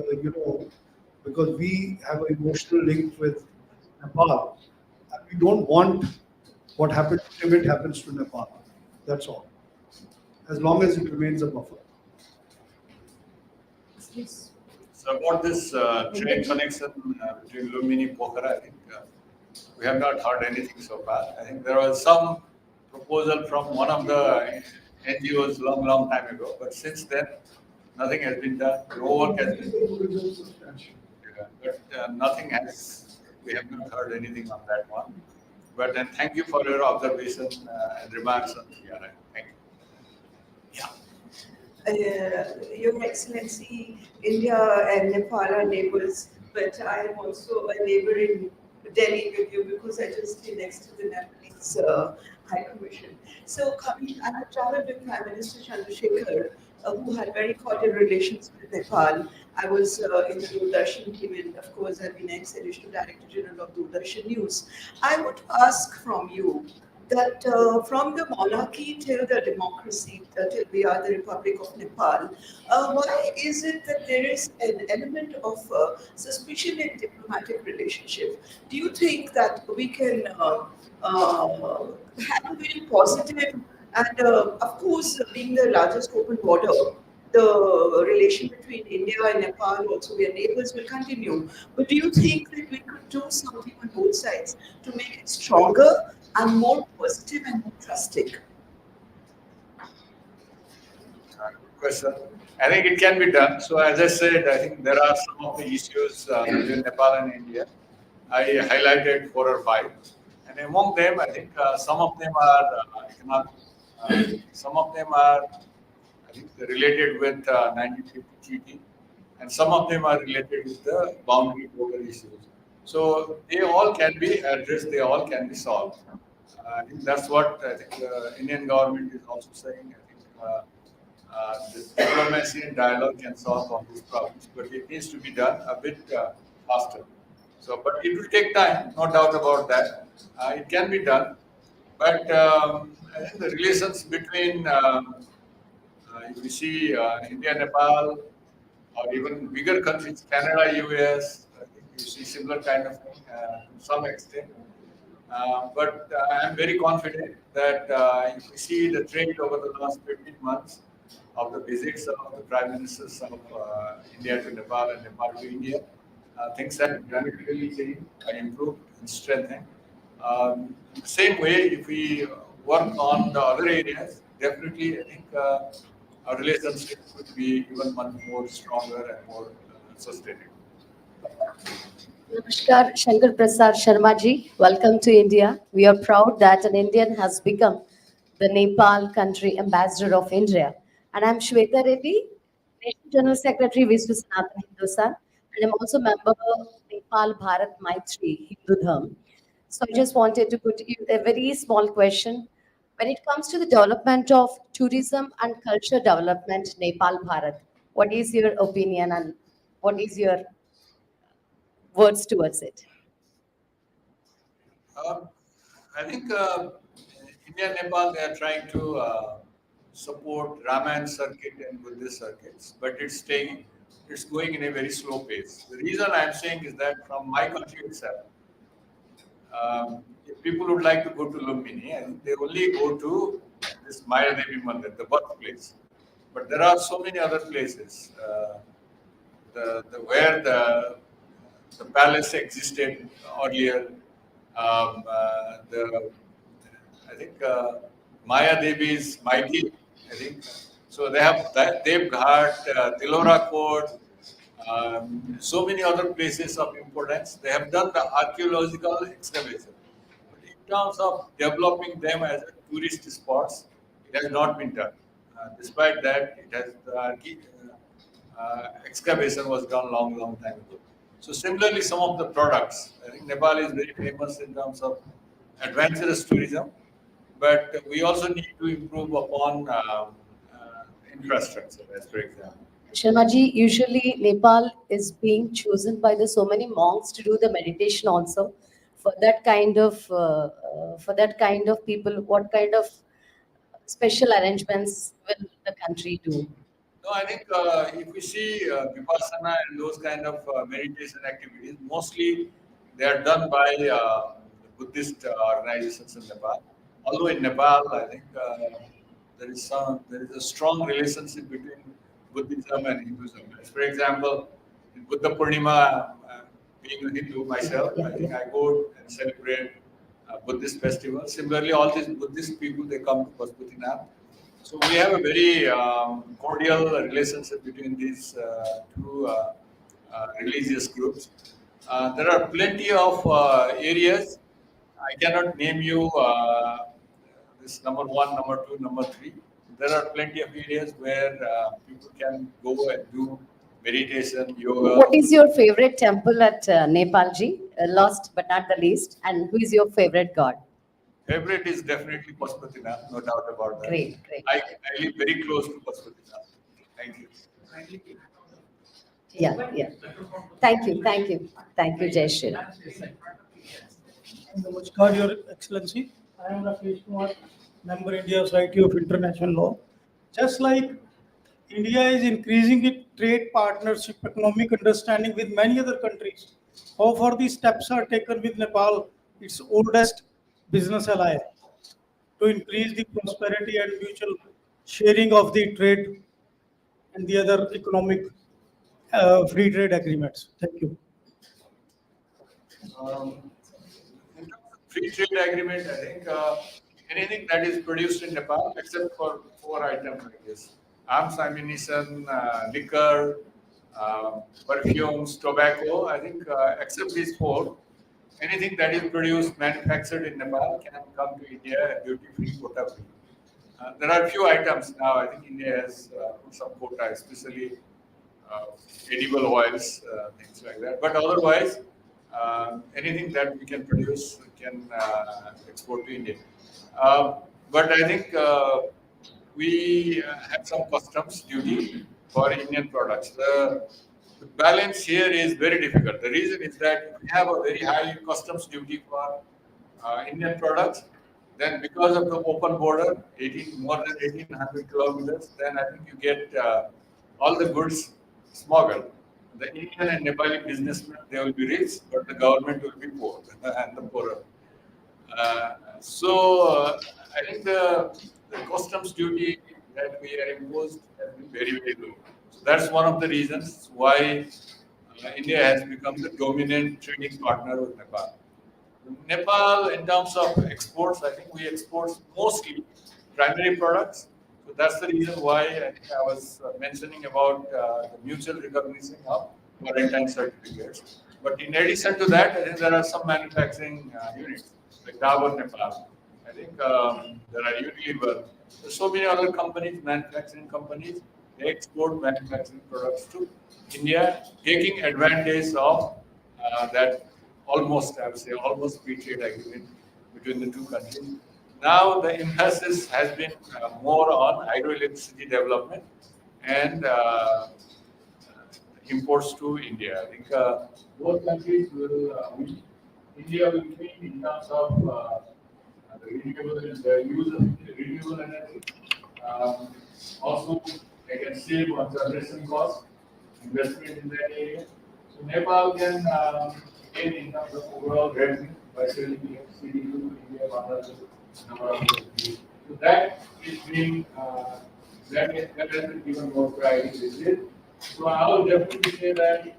because we have an emotional link with Nepal, and we don't want what happened to Tibet happens to Nepal. That's all. As long as it remains a buffer. So about this train connection between Lumini Pokhara, I think we have not heard anything so far. I think there was some proposal from one of the NGOs long time ago, but since then nothing has been done. No work has been done. But nothing has. We have not heard anything on that one. But then thank you for your observation and remarks on TRI. Thank you. Your Excellency, India and Nepal are neighbors, but I am also a neighbor in Delhi with you because I just stay next to the Nepalese High Commission. So I have traveled with Prime Minister Chandrasekhar, who had very cordial relations with Nepal. I was in the Doordarshan team, and of course, I've been ex-additional Director General of Doordarshan News. I would ask from you that from the monarchy till the democracy, till we are the Republic of Nepal, why is it that there is an element of suspicion in diplomatic relationship? Do you think that we can have a very positive and, of course, being the largest open border, the relation between India and Nepal, also their neighbors, will continue. But do you think that we could do something on both sides to make it stronger and more positive and more trusting? Good question. I think it can be done. So as I said, I think there are some of the issues between Nepal and India. I highlighted 4 or 5, and among them, I think some of them are economic. Some of them are, I think, related with 1950 treaty, and some of them are related with the boundary border issues. So they all can be addressed. They all can be solved. I think that's what I think the Indian government is also saying. I think the diplomacy and dialogue can solve all these problems, but it needs to be done a bit faster. So, but it will take time, no doubt about that. It can be done, but I think the relations between, if you see India, Nepal, or even bigger countries, Canada, US, I think you see similar kind of thing to some extent. But I'm very confident that if we see the trend over the last 15 months of the visits of the prime ministers of India to Nepal and Nepal to India, things have dramatically changed and improved and strengthened. The same way, if we work on the other areas, definitely I think our relationship could be even much more stronger and more sustainable. Namaskar, Shankar Prasad Sharma ji. Welcome to India. We are proud that an Indian has become the Nepal country ambassador of India. And I'm Shweta Reddy, National General Secretary, Vishwa Sanatana Hindustan, and I'm also member of Nepal Bharat Maitri Hindu Dharma. So I just wanted to put you a very small question. When it comes to the development of tourism and culture development, Nepal Bharat, what is your opinion and what is your words towards it? I think India and Nepal, they are trying to support Ramayana circuit and Buddhist circuits, but it's going in a very slow pace. The reason I'm saying is that from my country itself, if people would like to go to Lumbini, I think they only go to this Maya Devi Mandir, the birthplace. But there are so many other places where the palace existed earlier. I think Maya Devi is mighty. I think so. They have that Dev Ghat, Tilora Court, so many other places of importance. They have done the archaeological excavation. But in terms of developing them as a tourist spots, it has not been done. Despite that, it has excavation was done long time ago. So similarly, some of the products, I think Nepal is very famous in terms of adventurous tourism, but we also need to improve upon infrastructure, as for example. Sharmaji, usually Nepal is being chosen by the so many monks to do the meditation also. For that kind of people, what kind of special arrangements will the country do? No, I think if we see Vipassana and those kind of meditation activities, mostly they are done by Buddhist organizations in Nepal. Although in Nepal, I think there is a strong relationship between Buddhism and Hinduism. For example, in Buddha Purnima, being a Hindu myself, Yeah, I think I go and celebrate Buddhist festival. Similarly, all these Buddhist people, they come to Pashupatinath. So we have a very cordial relationship between these two religious groups. There are plenty of areas. I cannot name you this number one, number two, number three. There are plenty of areas where people can go and do meditation, yoga. What is your favorite temple at Nepalji? Last but not the least, and who is your favorite god? Favorite is definitely Pashupatinath, no doubt about that. Great, great. I live very close to Pashupatinath. Thank you. Yeah, yeah. Thank you, thank you, thank you, Jai Shri Ram. Namaskar, Your Excellency. I am Rakesh Kumar, Member India Society of International Law. Just like India is increasing its trade partnership, economic understanding with many other countries, how far these steps are taken with Nepal, its oldest business ally, to increase the prosperity and mutual sharing of the trade and the other economic free trade agreements. Thank you. In terms of free trade agreement, I think anything that is produced in Nepal, except for 4 items, I guess, arms, ammunition, liquor, perfumes, tobacco, I think except these four, anything that is produced, manufactured in Nepal can come to India duty-free, quota-free. There are a few items now. I think India has put some quota, especially uh, edible oils, things like that. But otherwise, anything that we can produce, we can export to India. But I think we have some customs duty for Indian products. The balance here is very difficult. The reason is that we have a very high customs duty for Indian products. Then, because of the open border, more than 1,800 kilometers, then I think you get all the goods smuggled. The Indian and Nepali businessmen, they will be rich, but the government will be poor and the poorer. I think the customs duty that we are imposed has been very, very low. So that's one of the reasons why India has become the dominant trading partner with Nepal. Nepal, in terms of exports, I think we export mostly primary products. So that's the reason why I think I was mentioning about the mutual recognition of quarantine certificates. But in addition to that, I think there are some manufacturing units like Dabur Nepal. I think there are Unilever. There's so many other companies, manufacturing companies, they export manufacturing products to India, taking advantage of that almost, I would say, almost free trade agreement between the two countries. Now the emphasis has been more on hydroelectricity development and imports to India. I think both countries will win. India will win in terms of the use of renewable energy. Also, they can save on generation cost, investment in that area. So Nepal can gain in terms of overall revenue by selling electricity to India, Bangladesh, number of countries. So that is being that has been given more priority this year. So I will definitely say that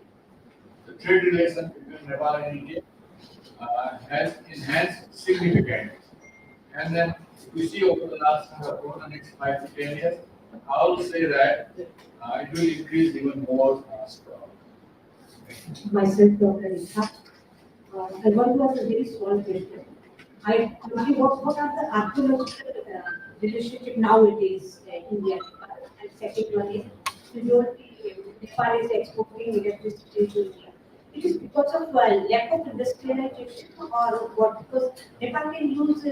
the trade relation between Nepal and India has enhanced significantly. And then if we see over the next 5 to 10 years, I will say that it will increase even more strong. Myself, Dr. Rekha. I want to ask a very small question. What are the archaeological relationship nowadays in India? And second one is, majority Nepal is exporting electricity to India. It is because of lack of industrialization or what? Because Nepal can use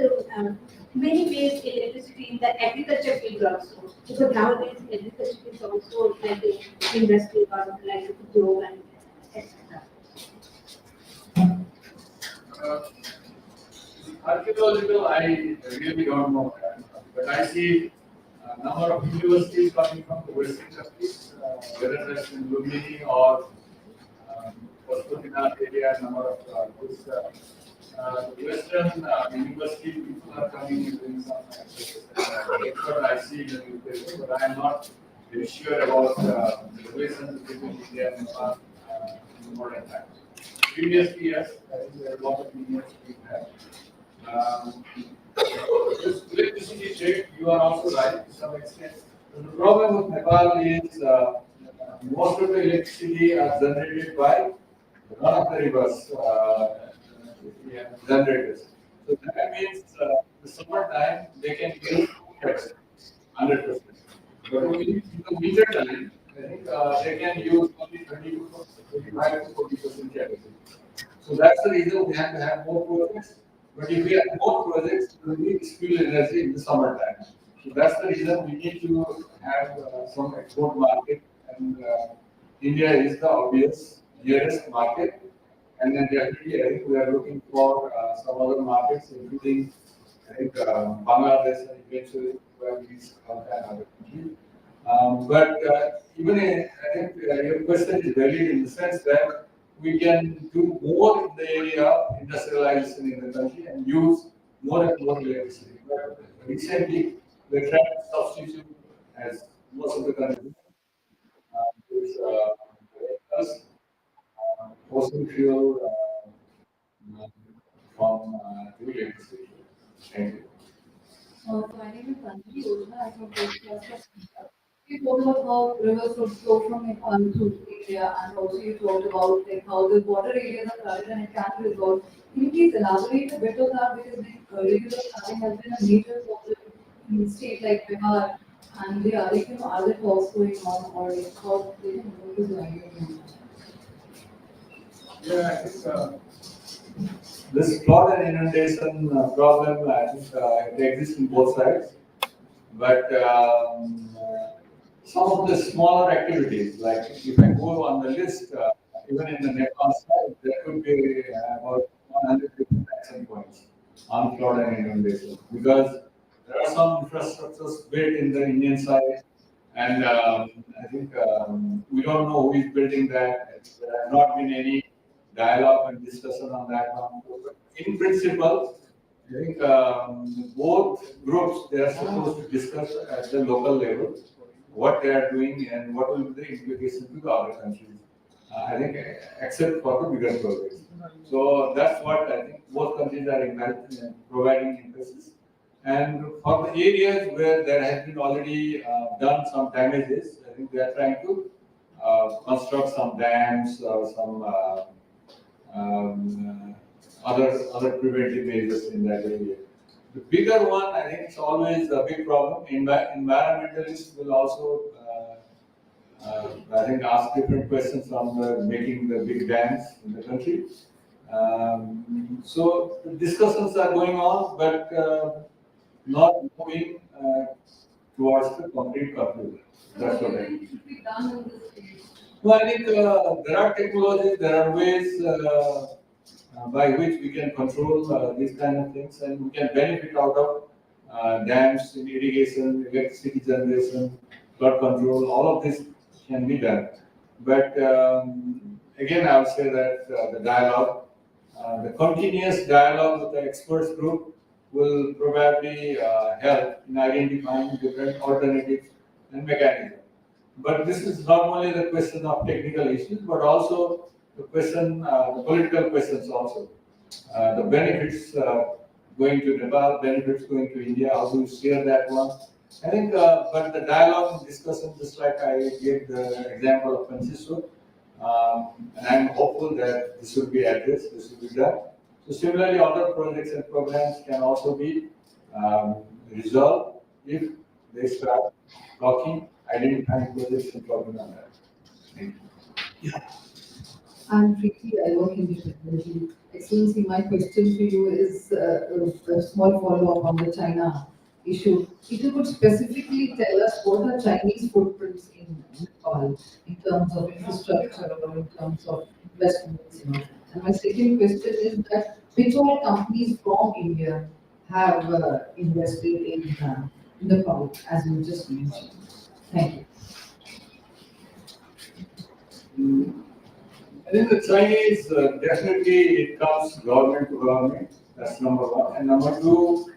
many ways electricity in the agriculture field also. Because nowadays agriculture is also like an industry or like to grow and etc. Archaeological, I really don't know that, but I see a number of universities coming from the Western countries, whether that's in Lumini or Pashupatinath area, number of those Western university people are coming and doing some that's what I see in the newspaper, but I am not very sure about the relations between India and Nepal. in modern times. Previously, yes, I think there are a lot of unions we have. This electricity trade, you are also right to some extent. The problem with Nepal is most of the electricity are generated by one of the rivers generators. So that means the summertime they can use 100%. But in the winter time, I think they can use only 30 to 35 to 40% capacity. So that's the reason we have to have more projects. But if we have more projects, we need fuel energy in the summertime. So that's the reason we need to have some export market, and India is the obvious nearest market. And then definitely, I think we are looking for some other markets, including I think Bangladesh and eventually where we come and other countries. But even I think your question is valid in the sense that we can do more in the area of industrialization in the country and use more and more electricity. But recently, we're trying to substitute, as most of the countries, with vehicles, fossil fuel from to electricity. Thank you. My name is Anjali Yojana. I'm from First Class of India. You talked about how rivers would flow from Nepal to India, and also you talked about like how the water areas are flooded and it can be resolved. Can you please elaborate a bit on that, because the rivers flooding has been a major problem in state like Bihar, and they are like, are there talks going on, or like how they can move to the idea? Yeah, I think This flood and inundation problem, I think it exists in both sides. But some of the smaller activities, like if I go on the list, even in the Nepal side, there could be about 100 different action points on flood and inundation, because there are some infrastructures built in the Indian side, and I think we don't know who is building that. There has not been any dialogue and discussion on that one. But in principle, I think both groups, they are supposed to discuss at the local level what they are doing and what will be the implication to the other countries. I think except for the bigger projects. So that's what I think both countries are providing emphasis. And for the areas where there has been already done some damages, I think they are trying to construct some dams or some other preventive measures in that area. The bigger one, I think it's always a big problem. Environmentalists will also, I think, ask different questions on making the big dams in the country. So the discussions are going on, but not moving towards the concrete conclusion. That's what I think. No, I think there are technologies, there are ways by which we can control these kind of things, and we can benefit out of dams, irrigation, electricity generation, flood control. All of this can be done. But again, I would say that the dialogue, the continuous dialogue with the experts group will probably help in identifying different alternatives and mechanisms. But this is not only the question of technical issues, but also the question, the political questions also. The benefits going to Nepal, benefits going to India, how do you share that one? I think, but the dialogue and discussion, just like I gave the example of Francisco, and I'm hopeful that this will be addressed, this will be done. So similarly, other projects and programs can also be resolved if they start talking, identifying projects and talking on that. Thank you. I'm Preeti, I work in technology. Excellency, my question to you is a small follow-up on the China issue. If you could specifically tell us what are Chinese footprints in Nepal in terms of infrastructure or in terms of investments, you know. And my second question is that which all companies from India have invested in Nepal, as you just mentioned? Thank you. I think the Chinese, definitely it comes government to government, that's number one. And number two,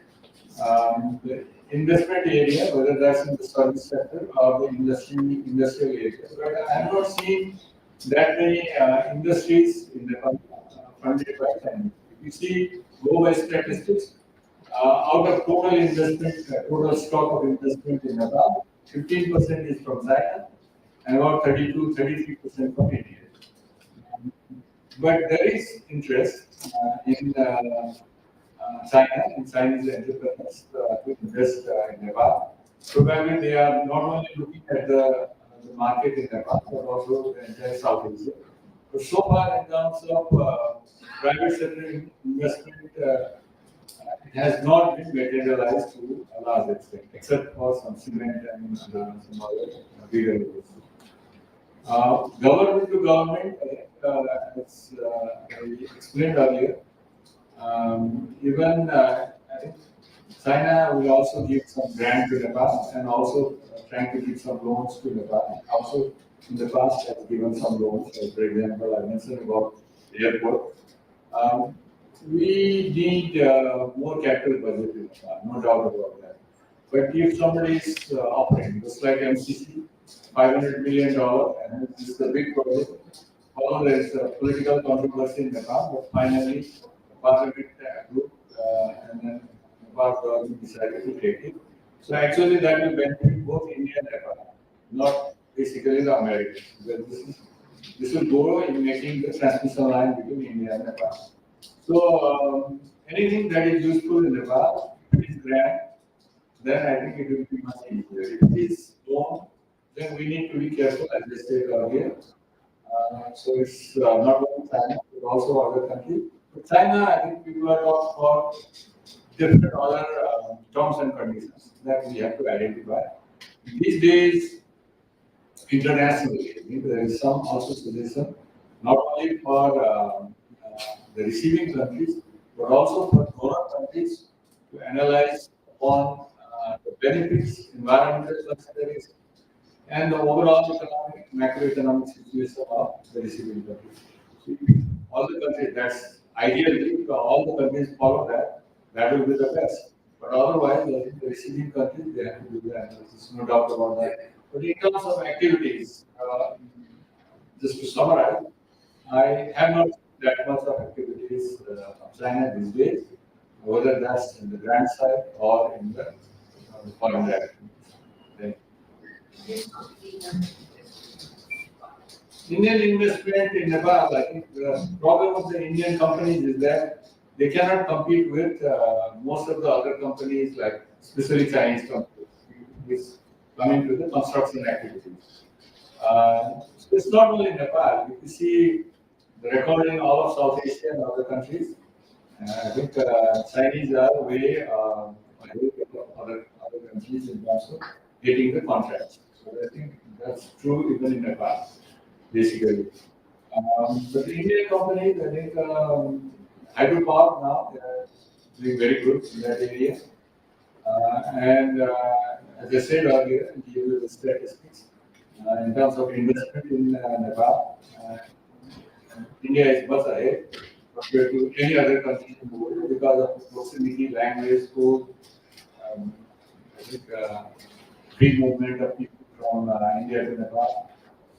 the investment area, whether that's in the service sector or the industrial area. But I have not seen that many industries in Nepal funded by China. If you see global statistics, out of total investment, total stock of investment in Nepal, 15% is from China and about 33% from India. But there is interest in China, in Chinese entrepreneurs to invest in Nepal. Probably they are not only looking at the market in Nepal, but also the entire South Asia. But so far, in terms of private sector investment, it has not been materialized to a large extent, except for some cement and some other bigger areas. Government to government, as I explained earlier, even I think China will also give some grant to Nepal and also trying to give some loans to Nepal. Also, in the past, has given some loans. For example, I mentioned about the airport. We need more capital budget in Nepal, no doubt about that. But if somebody is offering, just like MCC, $500 million, and this is a big project, although there is a political controversy in Nepal, but finally, the parliament approved, and then Nepal government decided to take it. So actually, that will benefit both India and Nepal, not basically the Americans. Because this will go in making the transmission line between India and Nepal. So anything that is useful in Nepal, if it is grant, then I think it will be much easier. If it is loan, then we need to be careful, as I said earlier. So it's not only China, but also other countries. But China, I think people are talking about different other terms and conditions that we have to identify. These days, internationally, there is some also suggestion, not only for the receiving countries, but also for donor countries to analyze upon the benefits, environmental considerations, and the overall economic, macroeconomic situation of the receiving countries. So all the countries, that's ideally, if all the countries follow that, that will be the best. But otherwise, I think the receiving countries, they have to do the analysis, no doubt about that. But in terms of activities, just to summarize, I have not seen that much of activities of China these days, whether that's in the grant side or in the foreign direct. Indian investment in Nepal, I think the problem of the Indian companies is that they cannot compete with most of the other companies, like especially Chinese companies, is coming to the construction activities. So it's not only Nepal. If you see the record in all of South Asia and other countries, I think Chinese are way ahead of other countries in terms of getting the contracts. So I think that's true even in Nepal, basically. But the Indian companies, I think hydropower now, they are doing very good in that area. And as I said earlier, give you the statistics. In terms of investment in Nepal, India is much ahead compared to any other country in the world because of proximity, language, food, I think free movement of people from India to Nepal.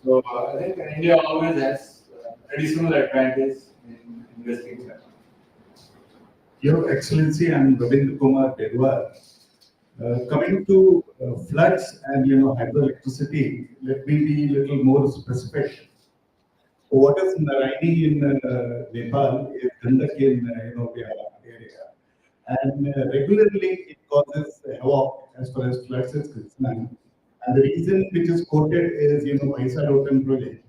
So I think India always has additional advantage in investing in Nepal. Your Excellency, I'm Ravindra Kumar Dedwar. Coming to floods and hydroelectricity, let me be a little more specific. What is Naraini in Nepal is Gandak in Bihar area, and regularly it causes havoc as far as floods is concerned. And the reason which is quoted is Vaisa-Lotan project,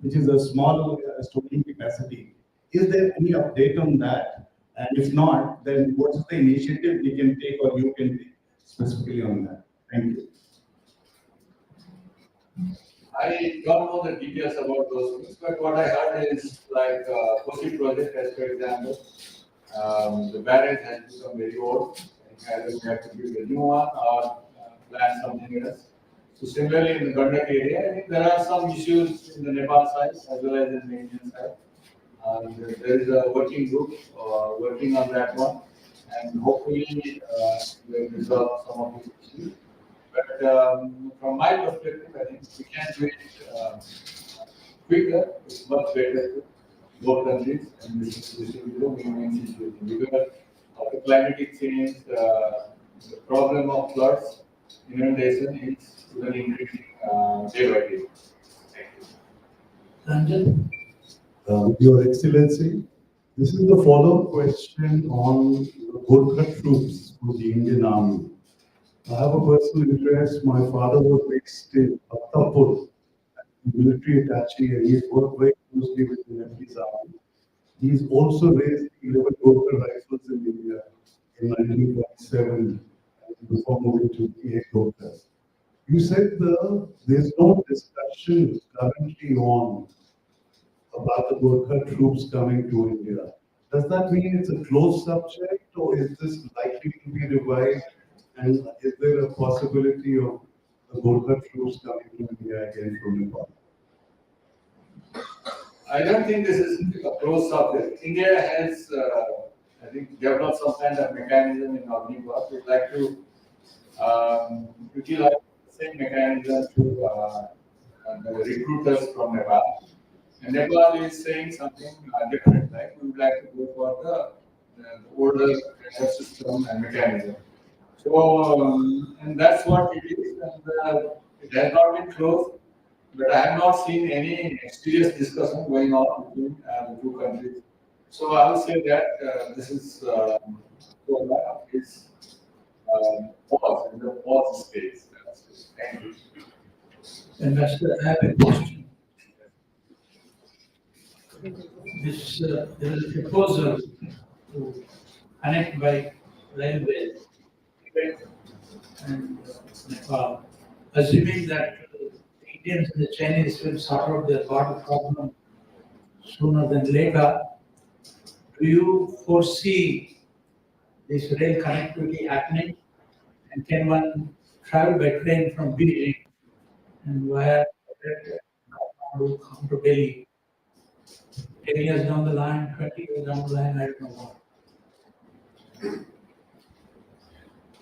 which is a small storing capacity. Is there any update on that? And if not, then what is the initiative we can take or you can take specifically on that? Thank you. I don't know the details about those things, but what I heard is like Kosi project, as for example, the barrage has become very old. Either we have to build a new one or plan something else. So similarly in the Gandak area, I think there are some issues in the Nepal side as well as in the Indian side. There is a working group working on that one, and hopefully we'll resolve some of these issues. But from my perspective, I think we can't wait quicker, it's much better to both countries, and this will be the win-win situation because of the climatic change, the problem of floods, inundation is even increasing day by day. Ranjan? Your Excellency, this is the follow-up question on the Gorkha troops for the Indian Army. I have a personal interest. My father was based in Attapur, military attaché, and he worked very closely with the Nepalese army. He's also raised 11 Gorkha rifles in India in 1947 and before moving to the Gorkhas. You said there's no discussion currently on about the Gorkha troops coming to India. Does that mean it's a closed subject, or is this likely to be revived? And is there a possibility of the Gorkha troops coming to India again from Nepal? I don't think this is a closed subject. India has, I think, developed some kind of mechanism in Agnipath. We'd like to utilize the same mechanism to the recruiters from Nepal. And Nepal is saying something different, like we would like to go for the older kind of system and mechanism. So, and that's what it is, and it has not been closed, but I have not seen any serious discussion going on between the two countries. So I will say that this is pause in the pause stage. Thank you. Ambassador, I have a question. There is a proposal to connect by railway Tibet and Nepal, assuming that the Indians and the Chinese will sort out their border problem sooner than later. Do you foresee this rail connectivity happening? And can one travel by train from Beijing and via Kathmandu come to Delhi? 10 years down the line, 20 years down the line, I don't know what.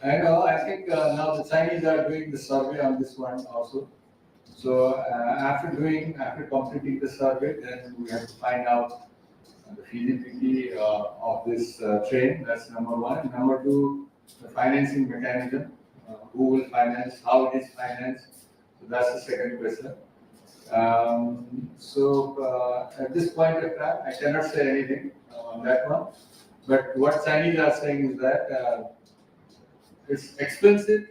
I know, I think now the Chinese are doing the survey on this one also. So after completing the survey, then we have to find out the feasibility of this train. That's number one. Number two, the financing mechanism. Who will finance? How it is financed? So that's the second question. At this point of time, I cannot say anything on that one. But what Chinese are saying is that it's expensive,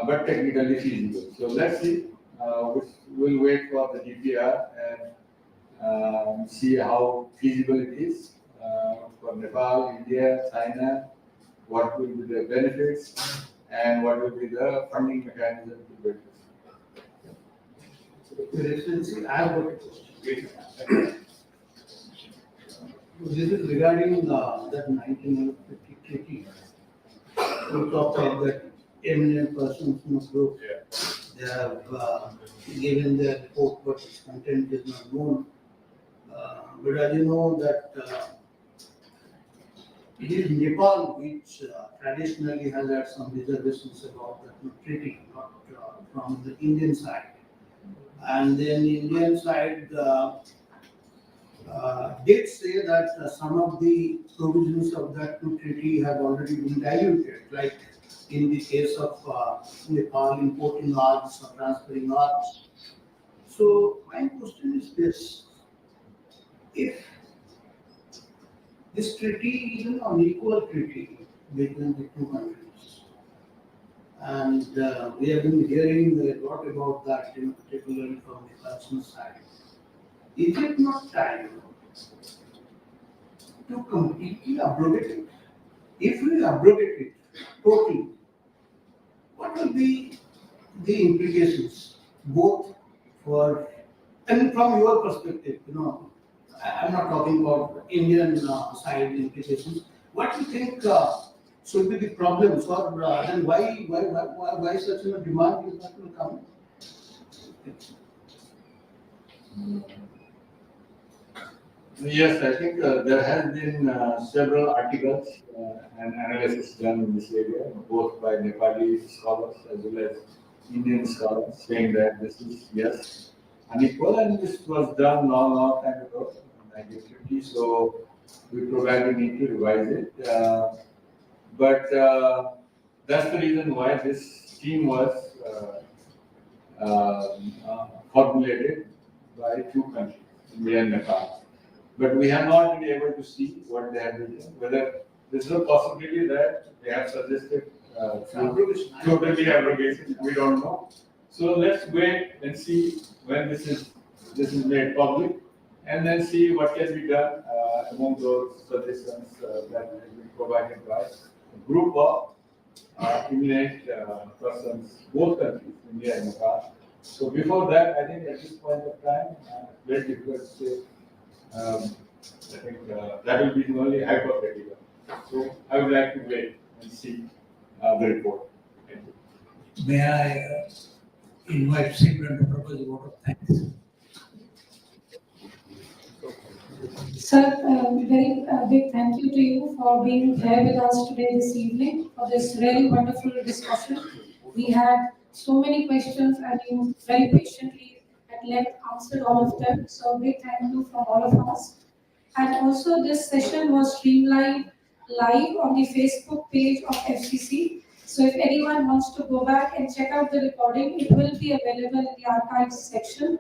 but technically feasible. So let's see. We'll wait for the DPR and see how feasible it is for Nepal, India, China, what will be the benefits, and what will be the funding mechanism to build this. Your Excellency, I have got a question. This is regarding that 1950 treaty. We talked about that eminent persons in the group. They have given their report, but its content is not known. But as you know that it is Nepal which traditionally has had some reservations about that treaty, not from the Indian side. And then the Indian side did say that some of the provisions of that treaty have already been diluted, like in the case of Nepal importing arms or transferring arms. So my question is this: if this treaty is an unequal treaty between the two countries, and we have been hearing a lot about that, particularly from the Nepal's side, is it not time to completely abrogate it? If we abrogate it totally, what will be the implications, both for, and from your perspective, I'm not talking about Indian side implications. What do you think should be the problems, or then why such a demand is not will come? Yes, I think there has been several articles and analysis done in this area, both by Nepali scholars as well as Indian scholars, saying that this is, yes, unequal, and this was done long time ago, 1950. So we probably need to revise it. But that's the reason why this scheme was formulated by two countries, India and Nepal. But we have not been able to see what they have been doing, whether there's a possibility that they have suggested totally abrogation, we don't know. So let's wait and see when this is made public, and then see what can be done among those suggestions that have been provided by a group of eminent persons, both countries, India and Nepal. So before that, I think at this point of time, very difficult to say. I think that will be only hypothetical. So I would like to wait and see the report. Thank you. May I invite Simran to propose a vote of thanks? Sir, very big thank you to you for being here with us today this evening for this really wonderful discussion. We had so many questions and you very patiently at length answered all of them. So big thank you from all of us. And also this session was streamlined live on the Facebook page of FCC. So if anyone wants to go back and check out the recording, it will be available in the archives section.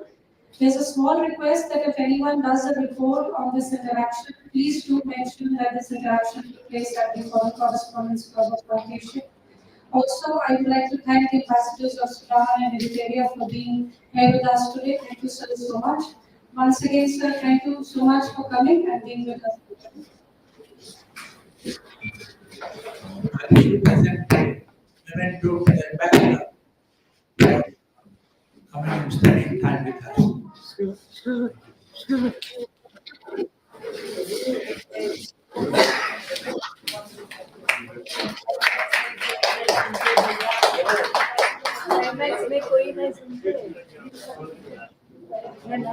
There's a small request that if anyone does a report on this interaction, please do mention that this interaction took place at the Foreign Correspondence Club of Plantation. Also, I would like to thank the ambassadors of Sudan and Eritrea for being here with us today. Thank you so much. Once again, sir, thank you so much for coming and being with us. I wish to present a memento to the ambassador for coming and spending time with us. में कोई नहीं सुनते है ना